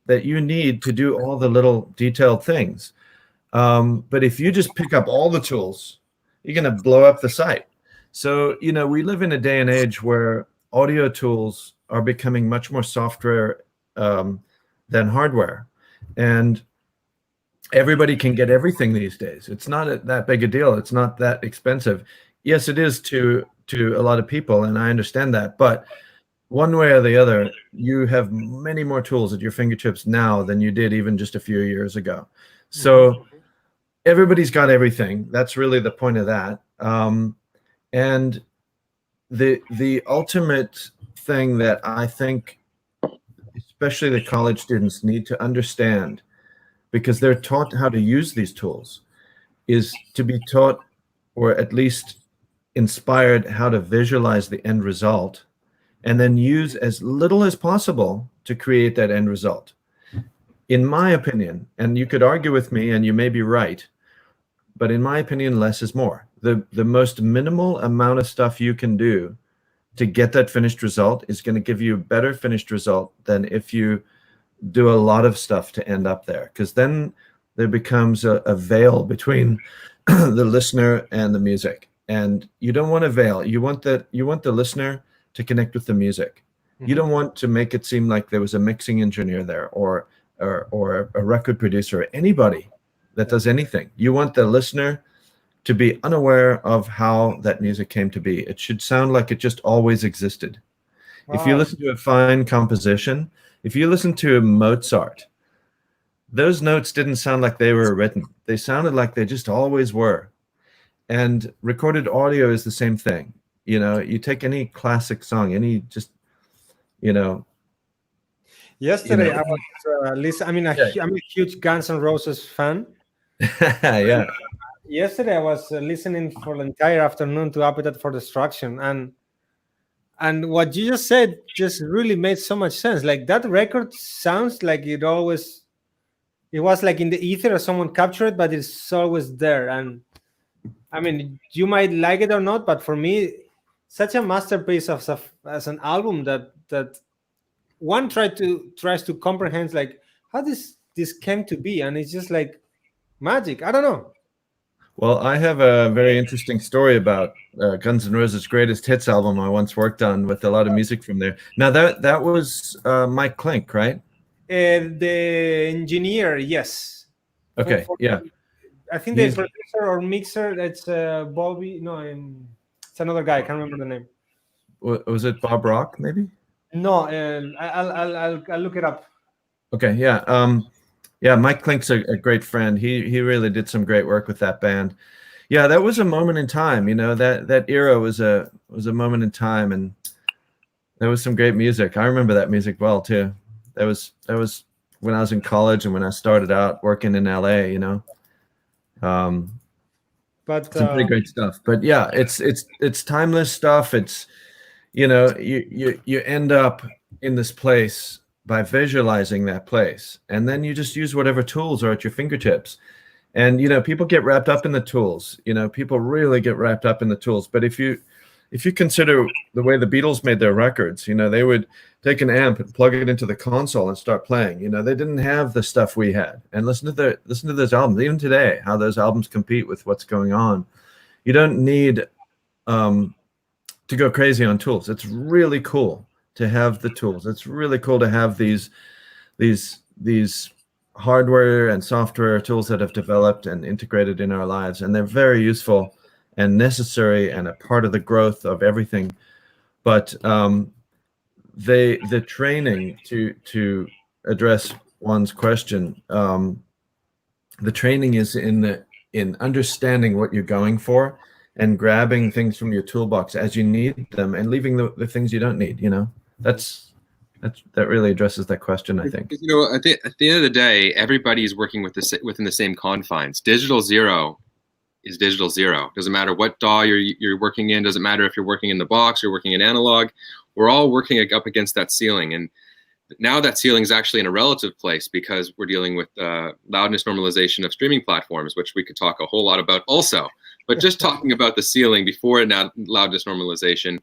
that you need to do all the little detailed things. But if you just pick up all the tools, you're going to blow up the site. So, you know, we live in a day and age where audio tools are becoming much more software than hardware, and everybody can get everything these days. It's not that big a deal. It's not that expensive. Yes, it is to a lot of people, and I understand that. But one way or the other, you have many more tools at your fingertips now than you did even just a few years ago. So everybody's got everything. That's really the point of that. And the ultimate thing that I think, especially the college students, need to understand, because they're taught how to use these tools, is to be taught, or at least inspired, how to visualize the end result, and then use as little as possible to create that end result. In my opinion, and you could argue with me, and you may be right, but in my opinion, less is more. The most minimal amount of stuff you can do to get that finished result is going to give you a better finished result than if you do a lot of stuff to end up there, because then there becomes a veil between the listener and the music, and you don't want a veil. You want the listener to connect with the music. Mm-hmm. You don't want to make it seem like there was a mixing engineer there, or a record producer, or anybody that does anything. You want the listener to be unaware of how that music came to be. It should sound like it just always existed. Wow. If you listen to a fine composition, if you listen to Mozart, those notes didn't sound like they were written. They sounded like they just always were. And recorded audio is the same thing. You know, you take any classic song, any just, you know. Yesterday, I was listening. I mean, I'm a huge Guns N' Roses fan. Yeah. yesterday I was listening for the entire afternoon to Appetite for Destruction, and what you just said just really made so much sense. Like that record sounds like it was like in the ether or someone captured it, but it's always there. And I mean, you might like it or not, but for me, such a masterpiece as an album that one tries to comprehend like how this came to be, and it's just like magic. I don't know. Well, I have a very interesting story about Guns N' Roses' greatest hits album I once worked on with a lot of music from there. Now that was Mike Klink, right? The engineer, yes. Okay, yeah. I think the producer or mixer, that's Bobby. No, it's another guy. I can't remember the name. Was it Bob Rock, maybe? No, I'll look it up. Okay, yeah. Yeah, Mike Klink's a great friend. He really did some great work with that band. Yeah, that was a moment in time. You know, that era was a moment in time, and there was some great music. I remember that music well too. That was when I was in college and when I started out working in LA. You know, but some pretty great stuff. But yeah, it's timeless stuff. It's, you know, you end up in this place by visualizing that place, and then you just use whatever tools are at your fingertips. And you know, people get wrapped up in the tools. You know, people really get wrapped up in the tools. But if you consider the way the Beatles made their records, you know, they would take an amp and plug it into the console and start playing. You know, they didn't have the stuff we had. And listen to those albums, even today, how those albums compete with what's going on. You don't need to go crazy on tools. It's really cool to have the tools. It's really cool to have these hardware and software tools that have developed and integrated in our lives, and they're very useful and necessary and a part of the growth of everything. But the training to address one's question, the training is in understanding what you're going for and grabbing things from your toolbox as you need them and leaving the things you don't need. You know, that really addresses that question, I think. You know, at the end of the day, everybody's working within the same confines. Digital zero is digital zero. Doesn't matter what DAW you're working in. Doesn't matter if you're working in the box, you're working in analog. We're all working up against that ceiling. And now that ceiling is actually in a relative place because we're dealing with loudness normalization of streaming platforms, which we could talk a whole lot about also. But just talking about the ceiling before now loudness normalization,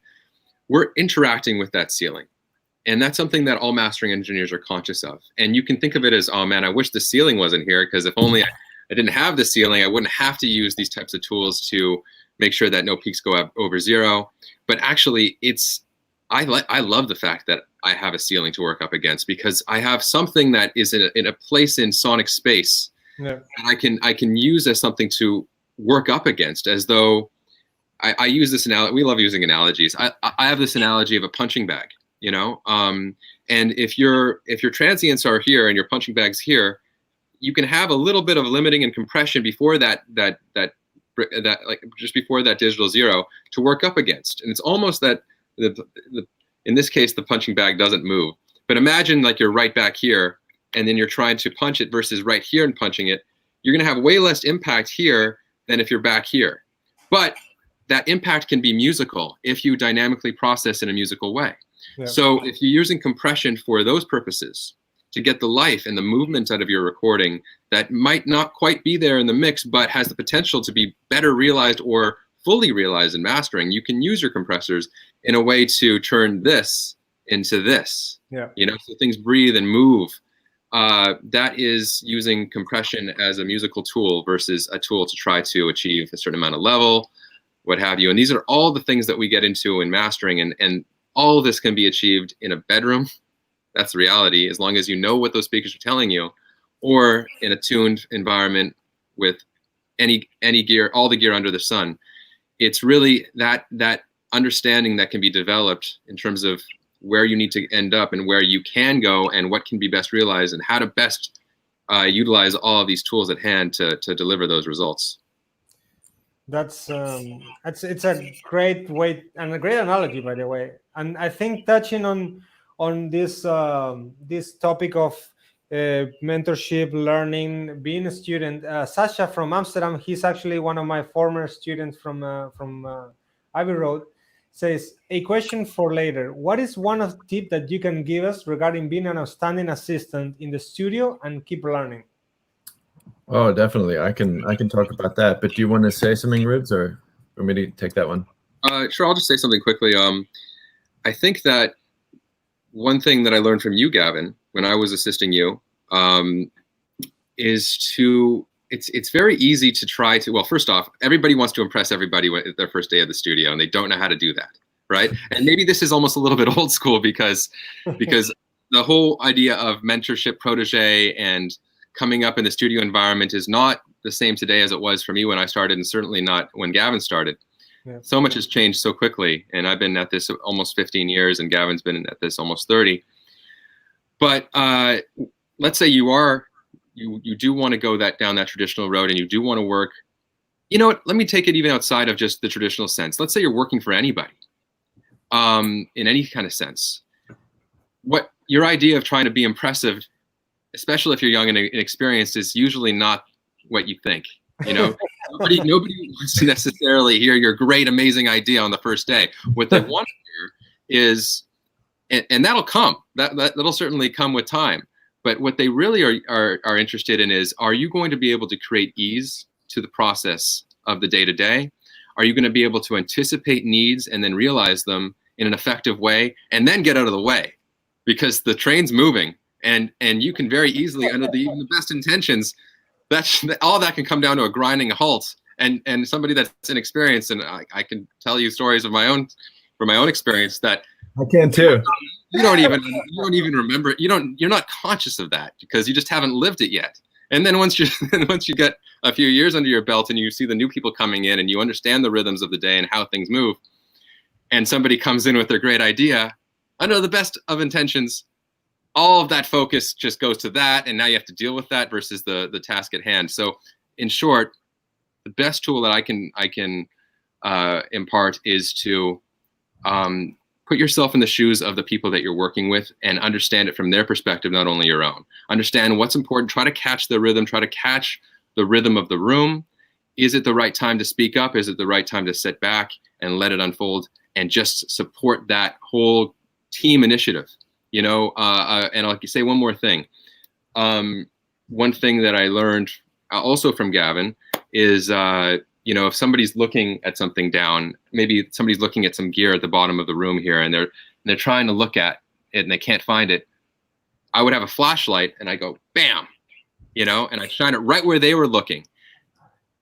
we're interacting with that ceiling. And that's something that all mastering engineers are conscious of. And you can think of it as, oh man, I wish the ceiling wasn't here, because if only I didn't have the ceiling, I wouldn't have to use these types of tools to make sure that no peaks go up over zero. But actually, I love the fact that I have a ceiling to work up against, because I have something that is in a place in sonic space, and I can use as something to work up against, as though I use this analogy. We love using analogies. I have this analogy of a punching bag. You know, and if your transients are here and your punching bag's here, you can have a little bit of limiting and compression before that like just before that digital zero to work up against. And it's almost that in this case the punching bag doesn't move. But imagine like you're right back here, and then you're trying to punch it versus right here and punching it. You're gonna have way less impact here than if you're back here. But that impact can be musical if you dynamically process in a musical way. Yeah. So if you're using compression for those purposes, to get the life and the movement out of your recording that might not quite be there in the mix, but has the potential to be better realized or fully realized in mastering, you can use your compressors in a way to turn this into this. Yeah. You know, so things breathe and move. That is using compression as a musical tool versus a tool to try to achieve a certain amount of level, what have you. And these are all the things that we get into in mastering, and all of this can be achieved in a bedroom. That's the reality, as long as you know what those speakers are telling you, or in a tuned environment with any gear, all the gear under the sun. It's really that understanding that can be developed in terms of where you need to end up and where you can go and what can be best realized and how to best utilize all of these tools at hand to deliver those results. It's a great way and a great analogy, by the way. And I think touching on this this topic of mentorship, learning, being a student. Sasha from Amsterdam, he's actually one of my former students from Abbey Road, says, a question for later. What is one of the tip that you can give us regarding being an outstanding assistant in the studio and keep learning? Oh, definitely. I can talk about that. But do you want to say something, Rubes, or for me to take that one? Sure, I'll just say something quickly. I think that one thing that I learned from you, Gavin, when I was assisting you, is it's very easy to try to, well, first off, everybody wants to impress everybody at their first day of the studio, and they don't know how to do that, right? And maybe this is almost a little bit old school because the whole idea of mentorship, protege, and coming up in the studio environment is not the same today as it was for me when I started, and certainly not when Gavin started. Yeah. So much has changed so quickly, and I've been at this almost 15 years, and Gavin's been at this almost 30. But let's say you do want to go down that traditional road, and you do want to work. You know what? Let me take it even outside of just the traditional sense. Let's say you're working for anybody, in any kind of sense. What your idea of trying to be impressive, especially if you're young and inexperienced, is usually not what you think. You know, nobody wants to necessarily hear your great, amazing idea on the first day. What they want to hear is, and that'll come. That'll certainly come with time. But what they really are interested in is, are you going to be able to create ease to the process of the day-to-day? Are you going to be able to anticipate needs and then realize them in an effective way, and then get out of the way? Because the train's moving, and you can very easily, under even the best intentions, all that can come down to a grinding halt. And somebody that's inexperienced, and I can tell you stories of my own experience that I can too. You don't even remember it. You're not conscious of that because you just haven't lived it yet. And then once you get a few years under your belt and you see the new people coming in and you understand the rhythms of the day and how things move, and somebody comes in with their great idea, under the best of intentions, all of that focus just goes to that, and now you have to deal with that versus the task at hand. So, in short, the best tool that I can impart is to put yourself in the shoes of the people that you're working with and understand it from their perspective, not only your own. Understand what's important. Try to catch the rhythm. Try to catch the rhythm of the room. Is it the right time to speak up? Is it the right time to sit back and let it unfold and just support that whole team initiative? You know, and I'll say one more thing. One thing that I learned also from Gavin is, you know, if somebody's looking at something down, maybe somebody's looking at some gear at the bottom of the room here, and they're trying to look at it and they can't find it, I would have a flashlight and I go, bam, you know, and I shine it right where they were looking.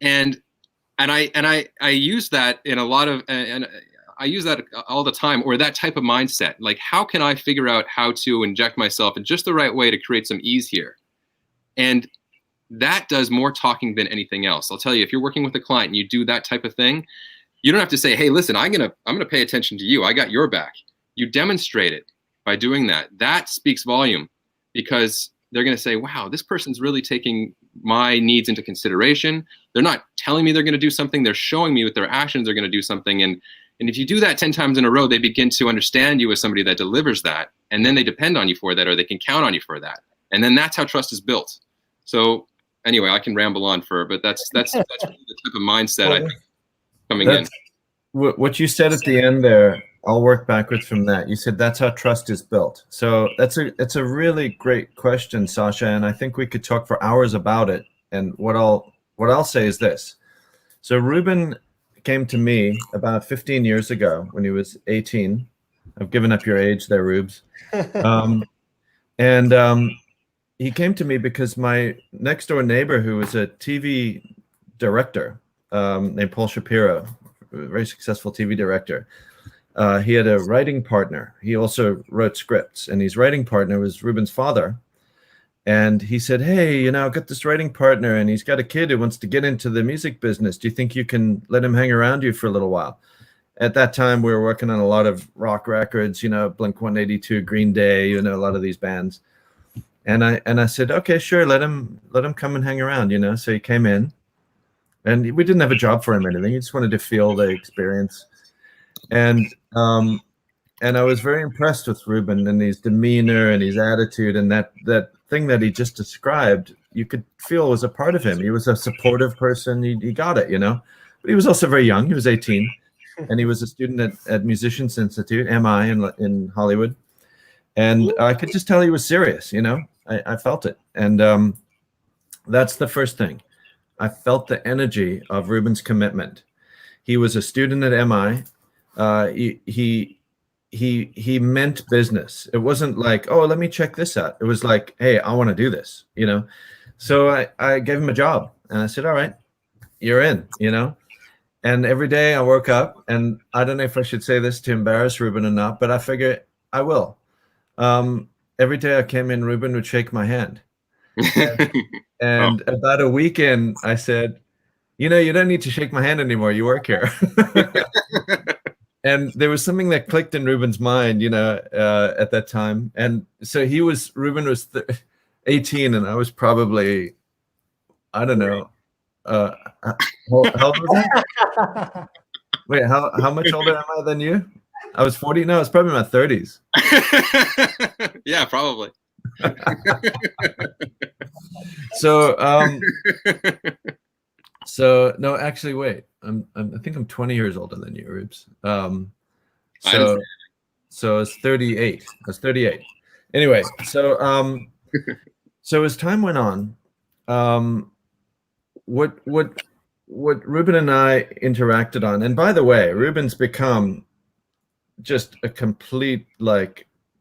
And I use that in a lot of, and I use that all the time, or that type of mindset. Like, how can I figure out how to inject myself in just the right way to create some ease here? And that does more talking than anything else. I'll tell you, if you're working with a client and you do that type of thing, you don't have to say, hey, listen, I'm gonna pay attention to you. I got your back. You demonstrate it by doing that. That speaks volume, because they're gonna say, wow, this person's really taking my needs into consideration. They're not telling me they're gonna do something. They're showing me with their actions they're gonna do something. And if you do that 10 times in a row, they begin to understand you as somebody that delivers that, and then they depend on you for that, or they can count on you for that. And then that's how trust is built. So anyway, I can ramble on but that's the type of mindset I think coming in. What you said at the end there, I'll work backwards from that. You said that's how trust is built. So it's a really great question, Sasha, and I think we could talk for hours about it. And what I'll say is this. So Ruben came to me about 15 years ago when he was 18. I've given up your age there, Rubes. He came to me because my next door neighbor, who was a TV director named Paul Shapiro, a very successful TV director, he had a writing partner. He also wrote scripts, and his writing partner was Ruben's father. And he said, hey, you know, I've got this writing partner, and he's got a kid who wants to get into the music business. Do you think you can let him hang around you for a little while? At that time, we were working on a lot of rock records, you know, Blink-182, Green Day, you know, a lot of these bands. And I said, okay, sure, let him come and hang around, you know. So he came in, and we didn't have a job for him or anything. He just wanted to feel the experience. And I was very impressed with Ruben and his demeanor and his attitude, and that thing that he just described, you could feel was a part of him. He was a supportive person. He got it, But he was also very young. He was 18, and he was a student at Musicians Institute, MI, in Hollywood. And I could just tell he was serious, I felt it. And that's the first thing. I felt the energy of Ruben's commitment. He was a student at MI. He meant business. It wasn't like, oh, let me check this out. It was like, hey, I want to do this, So I gave him a job, and I said, all right, you're in, And every day I woke up, and I don't know if I should say this to embarrass Ruben or not, but I figure I will. Every day I came in, Ruben would shake my hand. And about a week in, I said, you don't need to shake my hand anymore. You work here. And there was something that clicked in Ruben's mind, at that time. And so Ruben was 18, and I was probably, I don't know. How old was I? Wait, how much older am I than you? I was 40. No, it's probably my 30s. Yeah, probably. So no, actually, wait. I think I'm 20 years older than you, Rubes. So I was 38. I was 38. Anyway, so as time went on, what Ruben and I interacted on, and by the way, Ruben's become just a complete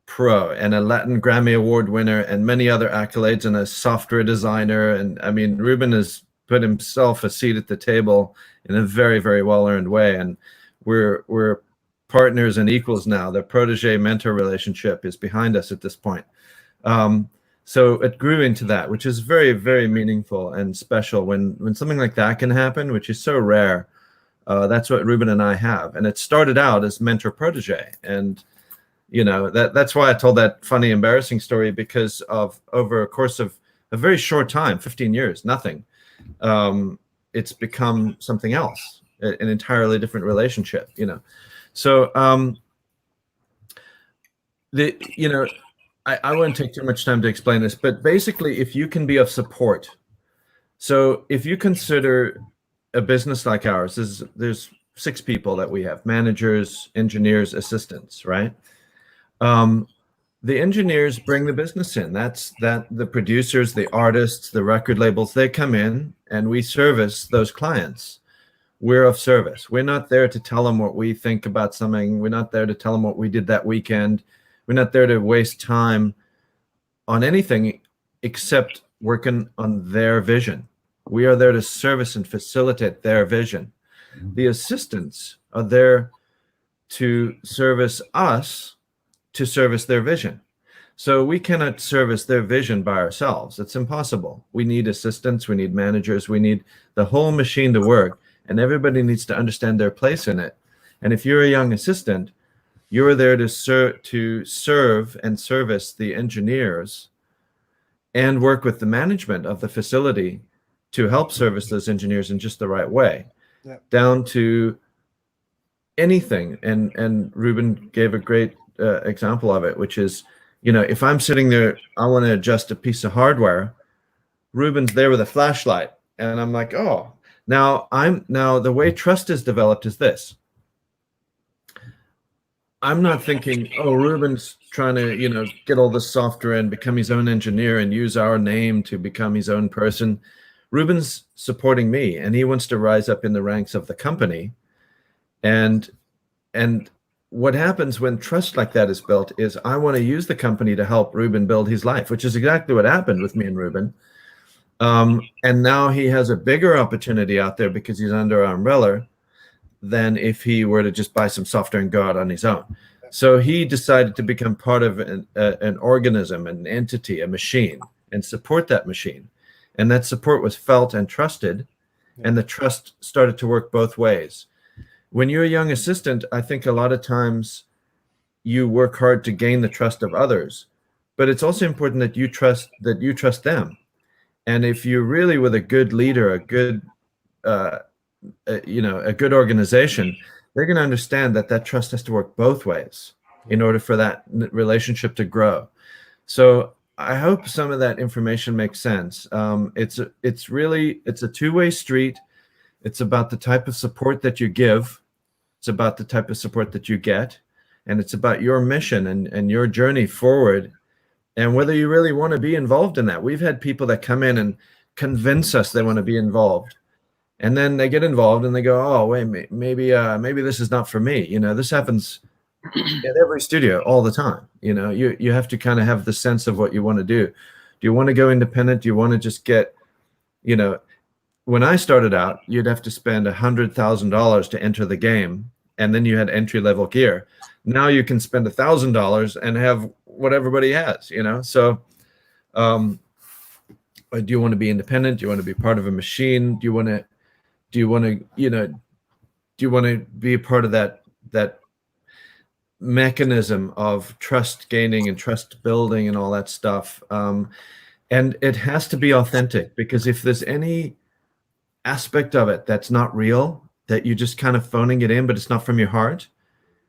pro and a Latin Grammy Award winner and many other accolades, and a software designer. And I mean, Ruben has put himself a seat at the table in a very, very well-earned way. And we're partners and equals now. The protege-mentor relationship is behind us at this point. So it grew into that, which is very, very meaningful and special when something like that can happen, which is so rare. That's what Ruben and I have. And it started out as mentor-protege. And that's why I told that funny, embarrassing story, because of over a course of a very short time, 15 years, nothing. It's become something else, an entirely different relationship, So, I won't take too much time to explain this, but basically, if you can be of support. So if you consider a business like ours, there's 6 people that we have: managers, engineers, assistants, right? The engineers bring the business in. The producers, the artists, the record labels, they come in and we service those clients. We're of service. We're not there to tell them what we think about something. We're not there to tell them what we did that weekend. We're not there to waste time on anything except working on their vision. We are there to service and facilitate their vision. The assistants are there to service us, to service their vision. So we cannot service their vision by ourselves. It's impossible. We need assistants, we need managers, we need the whole machine to work, and everybody needs to understand their place in it. And if you're a young assistant, you're there to serve and service the engineers and work with the management of the facility to help service those engineers in just the right way, down to anything. And Ruben gave a great example of it, which is, if I'm sitting there, I want to adjust a piece of hardware, Ruben's there with a flashlight, and I'm like, oh, now the way trust is developed is this. I'm not thinking, oh, Ruben's trying to, get all this software and become his own engineer and use our name to become his own person. Ruben's supporting me, and he wants to rise up in the ranks of the company. And what happens when trust like that is built is I want to use the company to help Ruben build his life, which is exactly what happened with me and Ruben. And now he has a bigger opportunity out there because he's under our umbrella than if he were to just buy some software and go out on his own. So he decided to become part of an organism, an entity, a machine, and support that machine. And that support was felt and trusted, and the trust started to work both ways. When you're a young assistant, I think a lot of times you work hard to gain the trust of others, but it's also important that you trust them. And if you're really with a good leader, a good organization, they're going to understand that trust has to work both ways. in order for that relationship to grow. So I hope some of that information makes sense. It's a two-way street. It's about the type of support that you give. It's about the type of support that you get. And it's about your mission and your journey forward, and whether you really want to be involved in that. We've had people that come in and convince us they want to be involved. And then they get involved and they go, oh, wait, maybe this is not for me. You know, this happens at every studio all the time. You know, you have to kind of have the sense of what you want to do. Do you want to go independent? Do you want to just get, you know, when I started out, you'd have to spend $100,000 to enter the game, and then you had entry-level gear. Now you can spend $1,000 and have what everybody has, you know? So do you want to be independent? Do you want to be part of a machine? Do you want to be a part of that mechanism of trust gaining and trust building and all that stuff? And it has to be authentic, because if there's any aspect of it that's not real, that you're just kind of phoning it in, but it's not from your heart,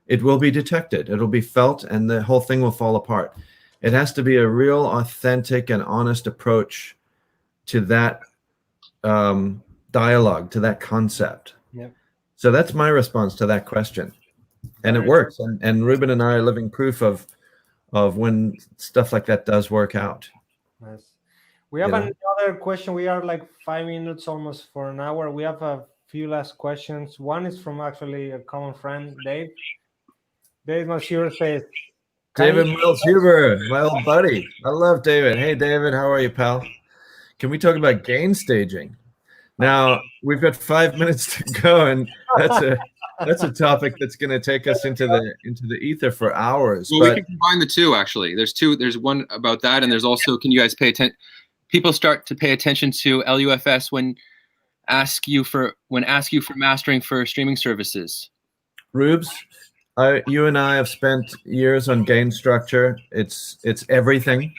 it will be detected. It'll be felt, and the whole thing will fall apart. It has to be a real, authentic, and honest approach to that dialogue, to that concept. Yep. So that's my response to that question, and it works. And Ruben and I are living proof of when stuff like that does work out. Nice. We have another question. We are like 5 minutes almost for an hour. We have a few last questions. One is from actually a common friend, Dave. Dave Monsieur says, David Mills Huber, my old buddy. I love David. Hey, David, how are you, pal? Can we talk about gain staging? Now, we've got 5 minutes to go, and that's a topic that's going to take us into the ether for hours. Well, we can combine the two, actually. There's one about that, and there's also, can you guys pay attention? People start to pay attention to LUFS when ask you for mastering for streaming services. Rubes, you and I have spent years on gain structure. It's everything,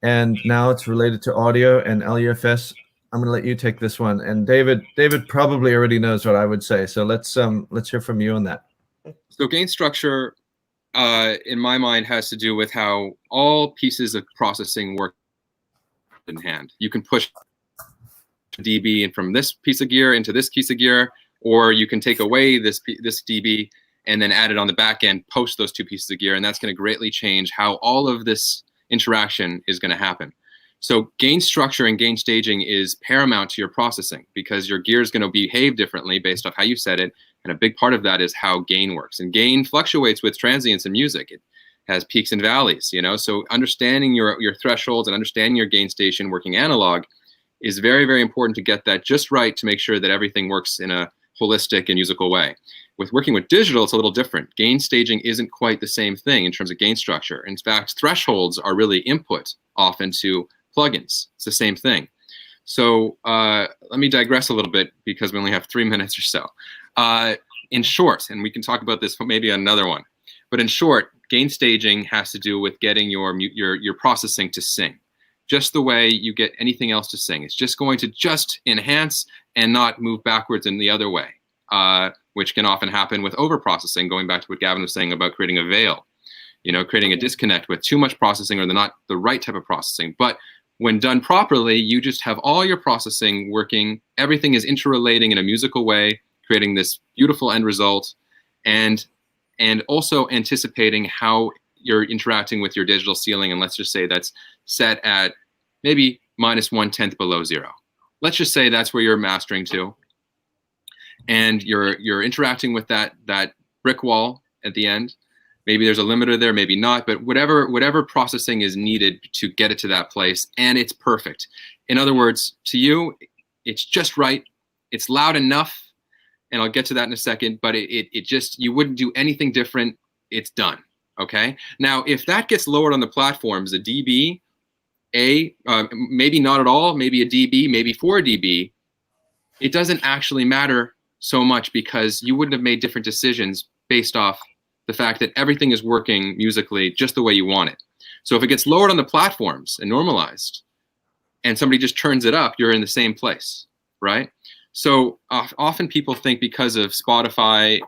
and now it's related to audio and LUFS. I'm going to let you take this one. And David probably already knows what I would say. So let's hear from you on that. So gain structure, in my mind, has to do with how all pieces of processing work in hand. You can push dB and from this piece of gear into this piece of gear, or you can take away this dB and then add it on the back end, post those two pieces of gear, and that's going to greatly change how all of this interaction is going to happen. So gain structure and gain staging is paramount to your processing, because your gear is going to behave differently based off how you set it, and a big part of that is how gain works. And gain fluctuates with transients in music. It has peaks and valleys, you know. So understanding your thresholds and understanding your gain station working analog is very, very important to get that just right, to make sure that everything works in a holistic and musical way. With working with digital, it's a little different. Gain staging isn't quite the same thing in terms of gain structure. In fact, thresholds are really input often to plugins. It's the same thing. So let me digress a little bit, because we only have 3 minutes or so. In short, and we can talk about this maybe on another one, but in short, gain staging has to do with getting your processing to sing, just the way you get anything else to sing. It's just going to just enhance and not move backwards in the other way, which can often happen with over-processing, going back to what Gavin was saying about creating a veil, you know, creating a disconnect with too much processing or not the right type of processing. But when done properly, you just have all your processing working. Everything is interrelating in a musical way, creating this beautiful end result, and also anticipating how you're interacting with your digital ceiling. And let's just say that's set at maybe -1/10 below zero. Let's just say that's where you're mastering to, and you're interacting with that brick wall at the end. Maybe there's a limiter there, maybe not, but whatever processing is needed to get it to that place, and it's perfect. In other words, to you, it's just right. It's loud enough, and I'll get to that in a second, but it just, you wouldn't do anything different. It's done, okay? Now, if that gets lowered on the platforms, a dB, maybe not at all, maybe a dB, maybe 4 dB, it doesn't actually matter so much, because you wouldn't have made different decisions based off the fact that everything is working musically just the way you want it. So if it gets lowered on the platforms and normalized, and somebody just turns it up, you're in the same place, right? So often people think because of Spotify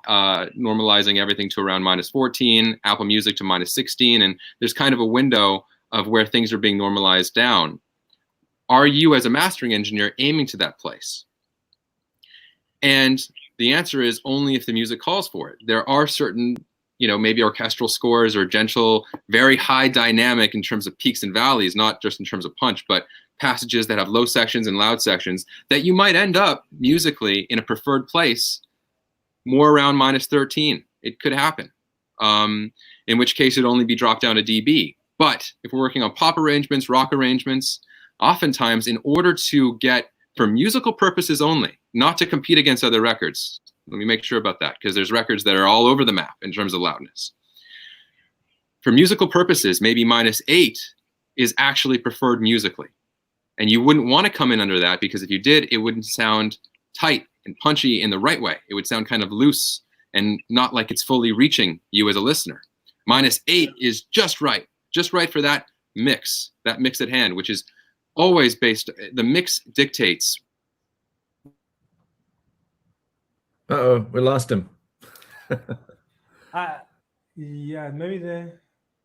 normalizing everything to around -14, Apple Music to -16, and there's kind of a window of where things are being normalized down. Are you, as a mastering engineer, aiming to that place? And the answer is only if the music calls for it. There are certain, maybe orchestral scores or gentle, very high dynamic in terms of peaks and valleys, not just in terms of punch, but passages that have low sections and loud sections that you might end up musically in a preferred place more around -13. It could happen, in which case it'd only be dropped down to dB. But if we're working on pop arrangements, rock arrangements, oftentimes in order to get, for musical purposes only, not to compete against other records, let me make sure about that, because there's records that are all over the map in terms of loudness. For musical purposes, maybe -8 is actually preferred musically. And you wouldn't want to come in under that, because if you did, it wouldn't sound tight and punchy in the right way. It would sound kind of loose and not like it's fully reaching you as a listener. -8 is just right for that mix at hand, which is always based, the mix dictates. Uh-oh, we lost him. Yeah, maybe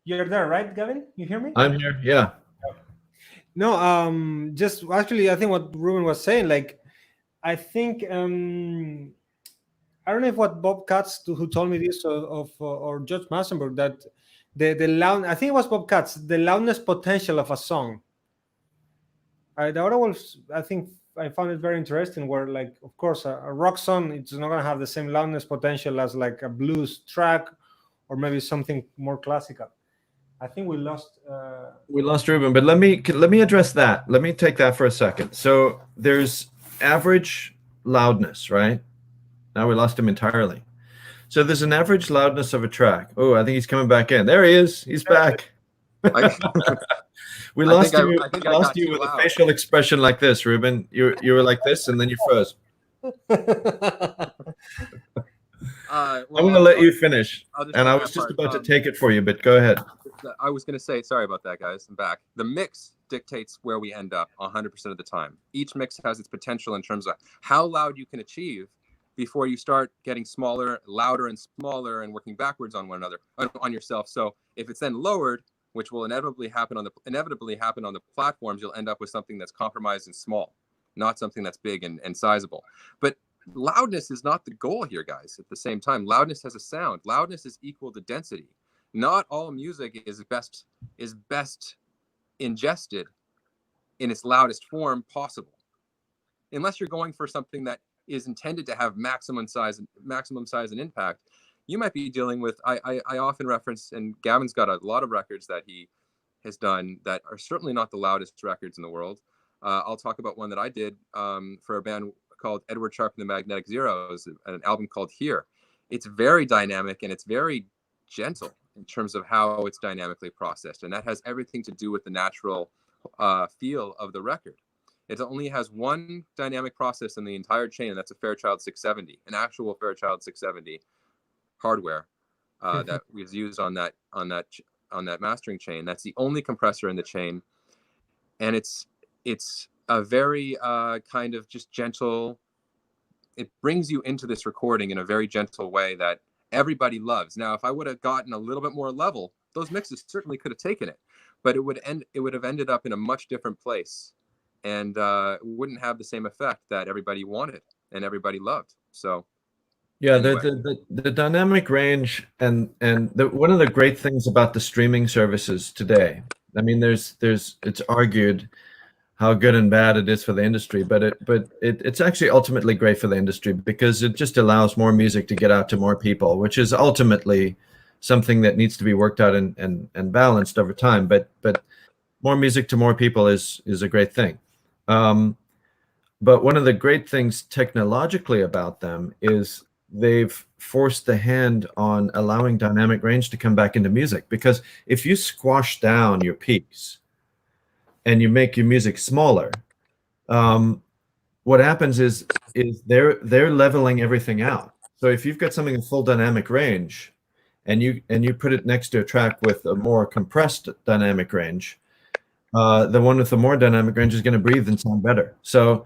you're there, right, Gavin? You hear me? I'm here, yeah. No, just actually, I think what Ruben was saying, like, I think, I don't know if what Bob Katz, who told me this, or George Massenburg, that the loud, I think it was Bob Katz, the loudness potential of a song. The other was, I think I found it very interesting, where, like, of course, a rock song, it's not going to have the same loudness potential as like a blues track or maybe something more classical. I think we lost Ruben, but let me address that. Let me take that for a second. So there's average loudness, right? Now we lost him entirely. So there's an average loudness of a track. Oh, I think he's coming back in. There he is. He's back. We lost you. We lost you with a facial expression like this, Ruben. You were like this, and then you froze. I'm going to let you finish. And I was just about to take it for you, but go ahead. I was going to say, sorry about that, guys. I'm back. The mix dictates where we end up 100% of the time. Each mix has its potential in terms of how loud you can achieve before you start getting smaller, louder, and smaller, and working backwards on one another, on yourself. So if it's then lowered, which will inevitably happen on the platforms, you'll end up with something that's compromised and small, not something that's big and sizable. But loudness is not the goal here, guys. At the same time, loudness has a sound. Loudness is equal to density. Not all music is best ingested in its loudest form possible, unless you're going for something that is intended to have maximum size and impact. You might be dealing with, I often reference, and Gavin's got a lot of records that he has done that are certainly not the loudest records in the world. I'll talk about one that I did for a band called Edward Sharpe and the Magnetic Zeros, an album called Here. It's very dynamic and it's very gentle in terms of how it's dynamically processed. And that has everything to do with the natural feel of the record. It only has one dynamic process in the entire chain, and that's a Fairchild 670, an actual Fairchild 670 hardware that was used on that mastering chain. That's the only compressor in the chain, and it's a very kind of just gentle. It brings you into this recording in a very gentle way that everybody loves. Now, if I would have gotten a little bit more level, those mixes certainly could have taken it, but it would have ended up in a much different place, and wouldn't have the same effect that everybody wanted and everybody loved. So. Yeah, anyway. the dynamic range and one of the great things about the streaming services today, I mean, it's argued how good and bad it is for the industry, but it's actually ultimately great for the industry, because it just allows more music to get out to more people, which is ultimately something that needs to be worked out and balanced over time. But more music to more people is a great thing. But one of the great things technologically about them is they've forced the hand on allowing dynamic range to come back into music, because if you squash down your peaks and you make your music smaller, what happens is they're leveling everything out. So if you've got something in full dynamic range and you put it next to a track with a more compressed dynamic range, the one with the more dynamic range is going to breathe and sound better. So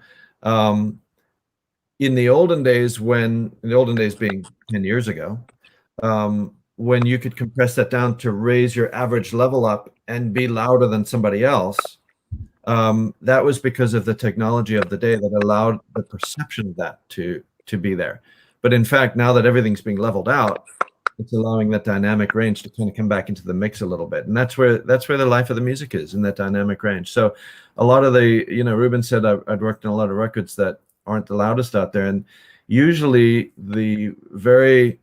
in the olden days, being 10 years ago, when you could compress that down to raise your average level up and be louder than somebody else, that was because of the technology of the day that allowed the perception of that to be there. But in fact, now that everything's being leveled out, it's allowing that dynamic range to kind of come back into the mix a little bit. And that's where the life of the music is, in that dynamic range. So a lot of the, Ruben said I'd worked on a lot of records that aren't the loudest out there. And usually the very,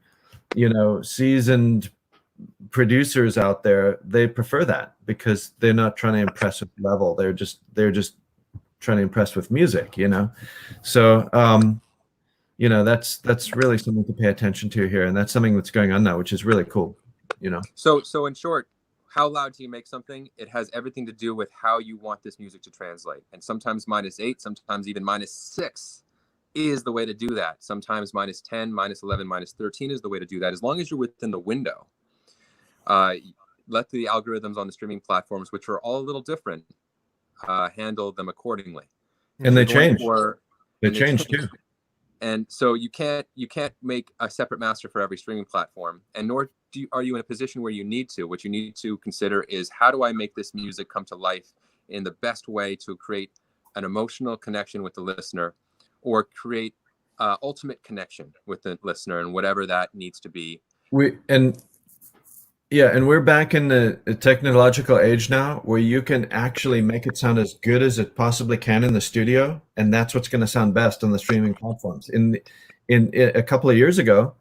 seasoned producers out there, they prefer that because they're not trying to impress with level. They're just trying to impress with music, So, that's really something to pay attention to here. And that's something that's going on now, which is really cool, So in short, how loud do you make something? It has everything to do with how you want this music to translate. And sometimes -8, sometimes even -6 is the way to do that. Sometimes -10, -11, -13 is the way to do that. As long as you're within the window, let the algorithms on the streaming platforms, which are all a little different, handle them accordingly. And they change. They change too. And so you can't make a separate master for every streaming platform, and nor are you in a position where you need to. What you need to consider is, how do I make this music come to life in the best way to create an emotional connection with the listener, or create ultimate connection with the listener, and whatever that needs to be. And we're back in the technological age now, where you can actually make it sound as good as it possibly can in the studio, and that's what's going to sound best on the streaming platforms. In a couple of years ago,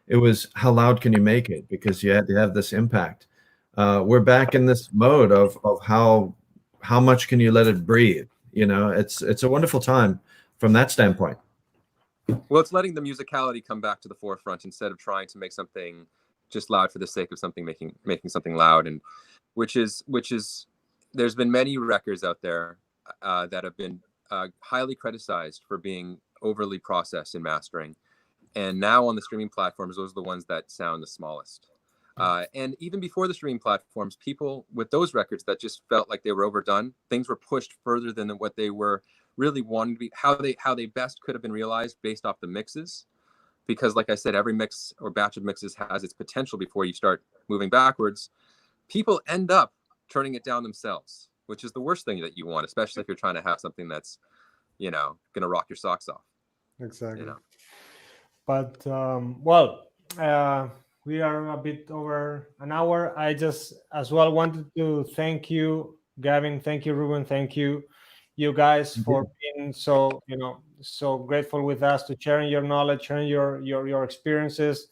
it was how loud can you make it, because you had to have this impact. We're back in this mode of how much can you let it breathe. It's a wonderful time from that standpoint. Well, it's letting the musicality come back to the forefront instead of trying to make something just loud for the sake of something, making something loud. And which is there's been many records out there that have been highly criticized for being overly processed in mastering, and now on the streaming platforms, those are the ones that sound the smallest. And even before the streaming platforms, people with those records that just felt like they were overdone, things were pushed further than what they were really wanting to be, how they best could have been realized based off the mixes. Because like I said, every mix or batch of mixes has its potential before you start moving backwards. People end up turning it down themselves, which is the worst thing that you want, especially if you're trying to have something that's, going to rock your socks off. Exactly. But, we are a bit over an hour. I just as well wanted to thank you, Gavin. Thank you, Ruben. Thank you, you guys, for being so, so grateful with us, to sharing your knowledge, sharing your experiences,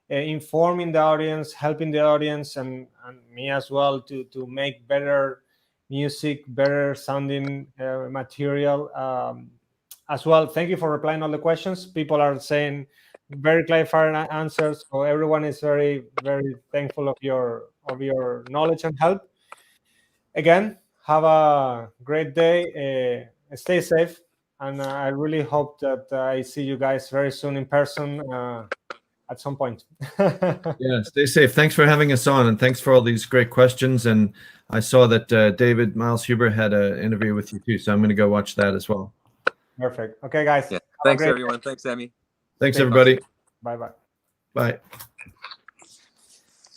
informing the audience, helping the audience, and me as well to make better music, better sounding material. As well, thank you for replying all the questions. People are saying very clarifying answers, so everyone is very, very thankful of your knowledge and help. Again, have a great day. Stay safe, and I really hope that I see you guys very soon in person at some point. Yeah, stay safe. Thanks for having us on, and thanks for all these great questions. And I saw that David Miles Huber had an interview with you too, so I'm going to go watch that as well. Perfect. Okay, guys. Yeah. Thanks, everyone. Thanks, Emmy. Thanks, everybody. Bye-bye. Bye.